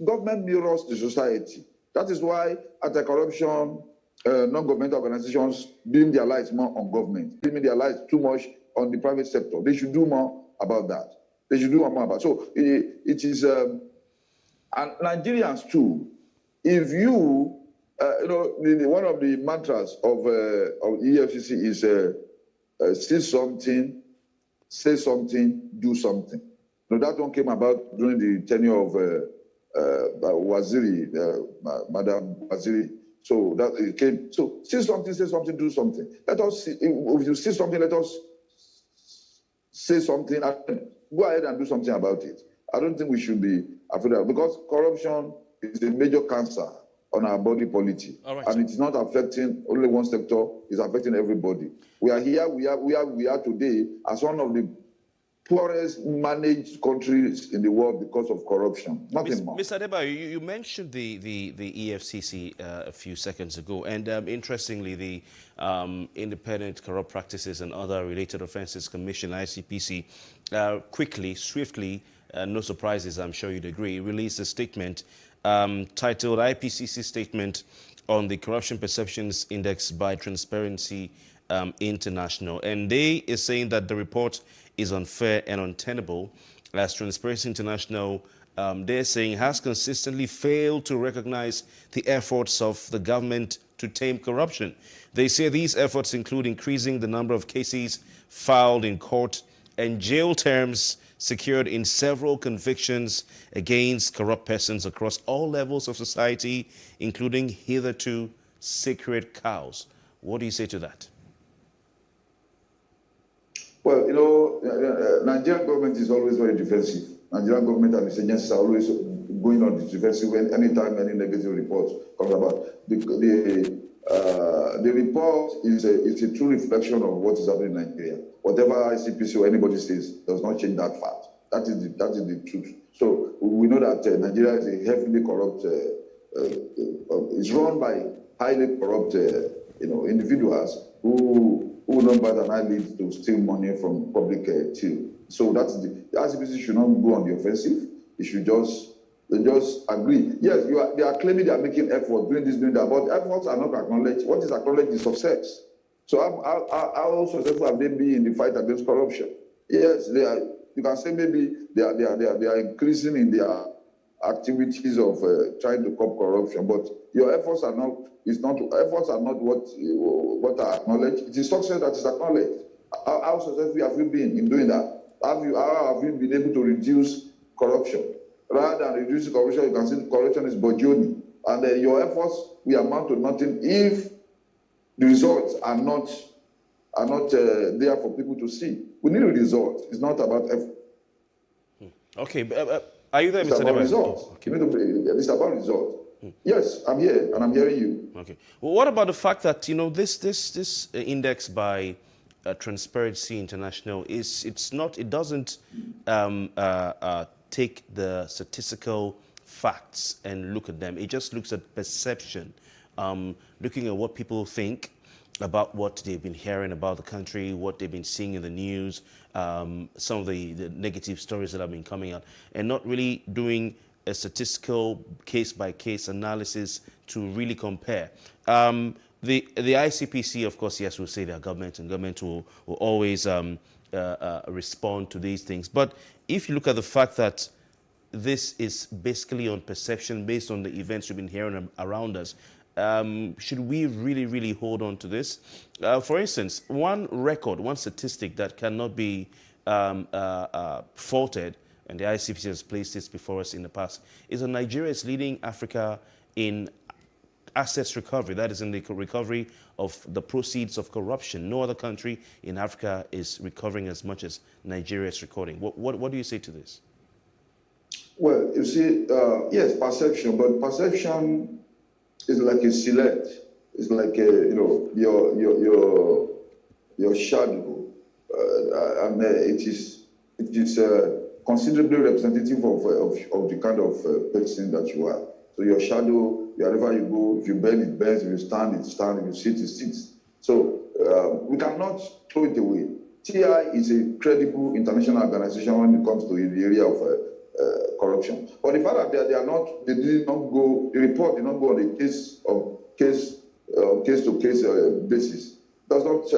government mirrors the society. That is why anti-corruption non-governmental organizations beam their lights more on government, beaming their lights too much on the private sector. They should do more about that. They should do more about. So it is, and Nigerians too. If you one of the mantras of EFCC is say something, do something. That one came about during the tenure of Waziri, Madam Waziri. So that it came. So say something, do something. Let us see, if you see something, let us say something and go ahead and do something about it. I don't think we should be afraid of it because corruption is a major cancer on our body politic. Right. And it's not affecting only one sector, it's affecting everybody. We are here, we are today as one of the poorest managed countries in the world because of corruption. Nothing more. Mr. Adebayo, you mentioned the EFCC a few seconds ago, and interestingly, the Independent Corrupt Practices and Other Related Offences Commission, ICPC, quickly, swiftly, no surprises, I'm sure you'd agree, released a statement titled IPCC Statement on the Corruption Perceptions Index by Transparency International. And they is saying that the report is unfair and untenable, as Transparency International, they're saying, has consistently failed to recognize the efforts of the government to tame corruption. They say these efforts include increasing the number of cases filed in court and jail terms secured in several convictions against corrupt persons across all levels of society, including hitherto sacred cows. What do you say to that? Well, Nigerian government is always very defensive. Nigerian government and its agencies are always going on the defensive when anytime any negative report comes about. The report is a true reflection of what is happening in Nigeria. Whatever ICPC or anybody says does not change that fact. That is the truth. So we know that Nigeria is a heavily corrupt, it's run by highly corrupt individuals who don't bat an eyelid to steal money from public till. So the ICPC should not go on the offensive. It should just agree. Yes, they are claiming they are making effort, doing this, doing that, but efforts are not acknowledged. What is acknowledged is success. So how successful have they been in the fight against corruption? Yes, they are. You can say maybe they are increasing in their activities of trying to curb corruption, but your efforts are not. Efforts are not what are acknowledged. It is success that is acknowledged. How successful have you been in doing that? How have you been able to reduce corruption? Rather than reducing corruption, you can see corruption is burgeoning, and your efforts will amount to nothing if the results are not there for people to see. We need a result. It's not about effort. Okay, are you there, Mr. It's about results. Okay. It's about results. Yes, I'm here, and I'm hearing you. Okay. Well, what about the fact that this index by Transparency International it doesn't take the statistical facts and look at them. It just looks at perception, looking at what people think about what they've been hearing about the country, what they've been seeing in the news, some of the negative stories that have been coming out, and not really doing a statistical case-by-case analysis to really compare. The ICPC, of course, yes, will say they're government, and government will always respond to these things. But if you look at the fact that this is basically on perception based on the events we've been hearing around us, should we really hold on to this? For instance, one statistic that cannot be faulted, and the ICPC has placed this before us in the past, is that Nigeria is leading Africa in assets recovery. That is in the recovery of the proceeds of corruption. No other country in Africa is recovering as much as Nigeria is recording. What do you say to this? Well, you see, yes, perception, but perception is like a silhouette. It's like your shadow, and it is considerably representative of the kind of person that you are. So your shadow, wherever you go, if you bend, it bends. If you stand, it stands. If you sit, it sits. So we cannot throw it away. TI is a credible international organization when it comes to the area of corruption. But the fact that the report did not go on a case-to-case basis does not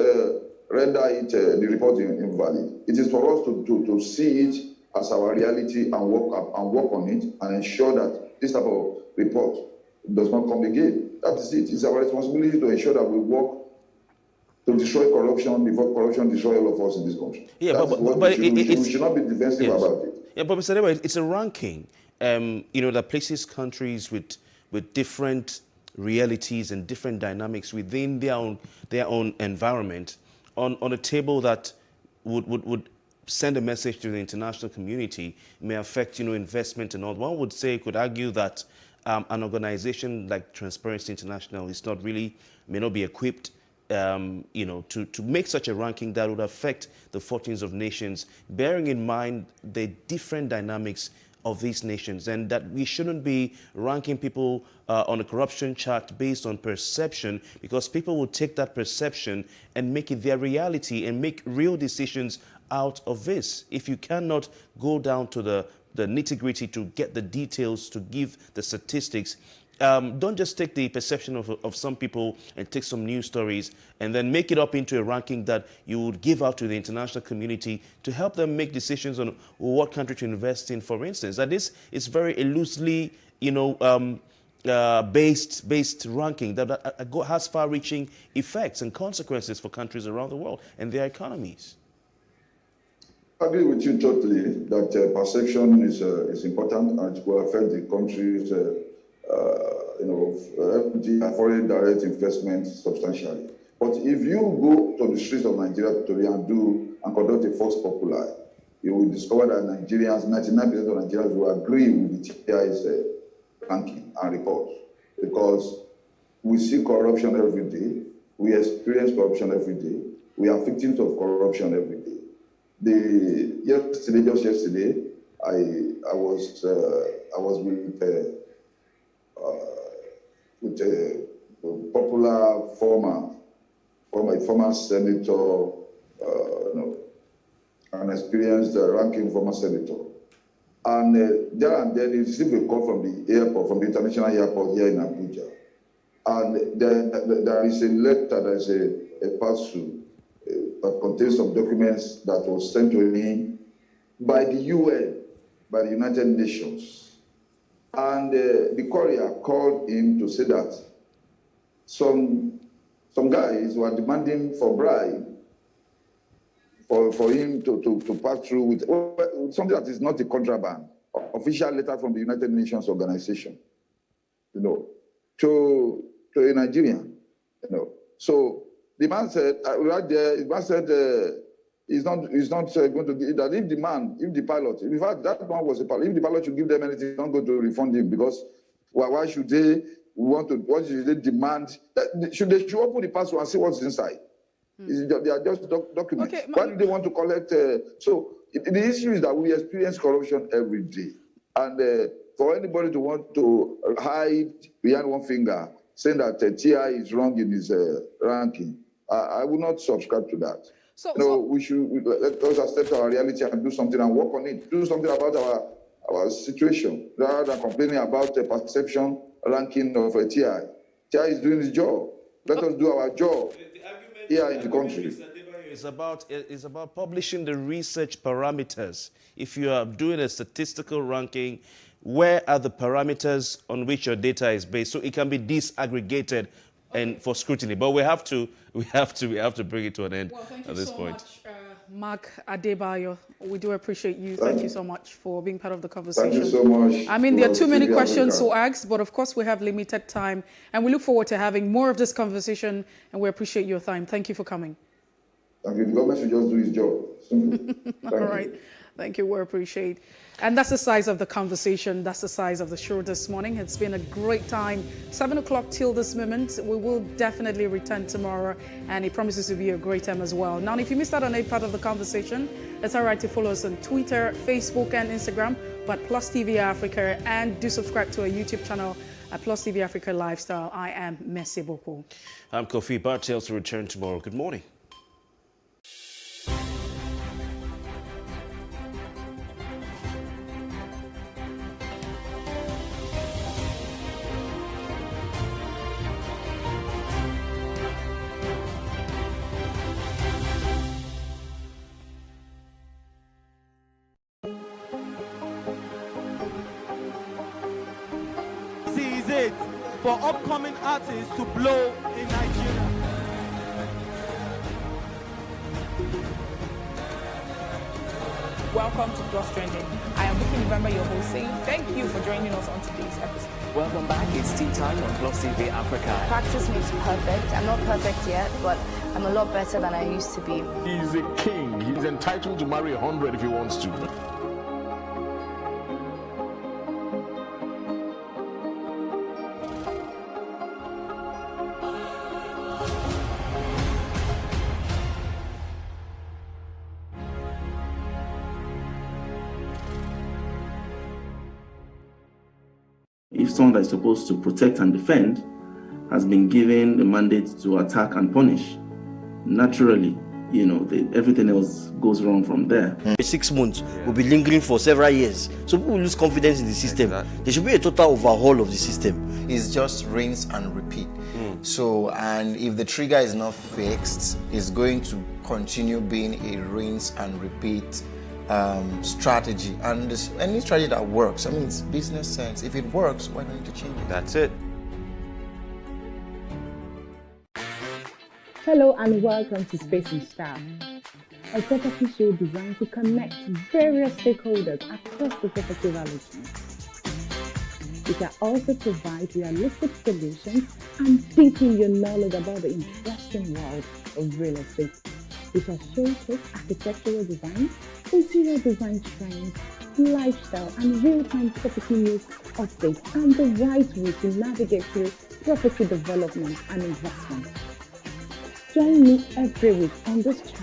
render the report invalid. It is for us to see it as our reality and work on it and ensure that this type of report does not come again. That is it. It's our responsibility to ensure that we work to destroy corruption before corruption destroys all of us in this country. Yeah, but we should not be defensive about it. Yeah, but Mr. Deba, it's a ranking, that places countries with different realities and different dynamics within their own environment on a table that would send a message to the international community, may affect investment and all. One would say, could argue that an organization like Transparency International may not be equipped to make such a ranking that would affect the fortunes of nations, bearing in mind the different dynamics of these nations, and that we shouldn't be ranking people on a corruption chart based on perception, because people will take that perception and make it their reality and make real decisions out of this. If you cannot go down to the nitty-gritty to get the details, to give the statistics, don't just take the perception of some people and take some news stories and then make it up into a ranking that you would give out to the international community to help them make decisions on what country to invest in, for instance. That this is very loosely, based ranking that has far-reaching effects and consequences for countries around the world and their economies. I agree with you totally that perception is important and it will affect the country's foreign direct investment substantially. But if you go to the streets of Nigeria today and conduct a Vox Populi, you will discover that Nigerians, 99% of Nigerians will agree with the TI's ranking and report, because we see corruption every day, we experience corruption every day, we are victims of corruption every day. Just yesterday, I was with a popular former senator, an experienced ranking former senator. And there and then he received a call from the airport, from the international airport here in Abuja. And there is a letter, there is a parcel that contains some documents that was sent to him by the UN, by the United Nations. And the courier called him to say that some guys were demanding for bribe for him to pass through with something that is not a contraband, official letter from the United Nations organization, to a Nigerian, So the man said, right there, the man said he's not going to give that if the pilot, in fact, that man was a pilot, if the pilot should give them anything, he's not going to refund him, because why should they what should they demand? They should open the passport and see what's inside. They are just documents. Okay, why do they want to collect? So the issue is that we experience corruption every day. And for anybody to want to hide behind one finger, saying that TI is wrong in his ranking, I will not subscribe to that. We should let us accept our reality and do something and work on it. Do something about our situation, rather than complaining about the perception ranking of a TI. TI is doing his job. Let us do our job here in the country. It's about publishing the research parameters. If you are doing a statistical ranking, where are the parameters on which your data is based, so it can be disaggregated and for scrutiny. But we have to bring it to an end at this point. Mark Adebayo, we do appreciate you. Thank you so much for being part of the conversation. Thank you so much. I mean, there are too many questions to ask, but of course we have limited time, and we look forward to having more of this conversation, and we appreciate your time. Thank you for coming. Thank you. The government should just do its job. Simple. All right. Thank you. We appreciate. And that's the size of the conversation. That's the size of the show this morning. It's been a great time. 7 o'clock till this moment. We will definitely return tomorrow, and it promises to be a great time as well. Now, if you missed out on any part of the conversation, it's all right to follow us on Twitter, Facebook, and Instagram, but PlusTvAfrica, and do subscribe to our YouTube channel at PlusTvAfrica Lifestyle. I am Messi Boko. I'm Kofi Bartels to return tomorrow. Good morning. For upcoming artists to blow in Nigeria. Welcome to Plus Trending. I am Vicky November, your host, saying thank you for joining us on today's episode. Welcome back. It's tea time on Plus TV Africa. Practice makes perfect. I'm not perfect yet, but I'm a lot better than I used to be. He's a king. He's entitled to marry 100 if he wants to. If someone that is supposed to protect and defend has been given the mandate to attack and punish, naturally, everything else goes wrong from there. 6 months will be lingering for several years. So people lose confidence in the system. Exactly. There should be a total overhaul of the system. It's just rinse and repeat. So, and if the trigger is not fixed, it's going to continue being a rinse and repeat strategy, and any strategy that works. I mean, it's business sense. If it works, why don't you change it? That's it. Hello and welcome to Space and Style, a property show designed to connect various stakeholders across the property value chain. We can also provide realistic solutions and deepen your knowledge about the interesting world of real estate. We shall showcase architectural design, interior design trends, lifestyle and real-time property news updates, and the right way to navigate through property development and investment. Join me every week on this channel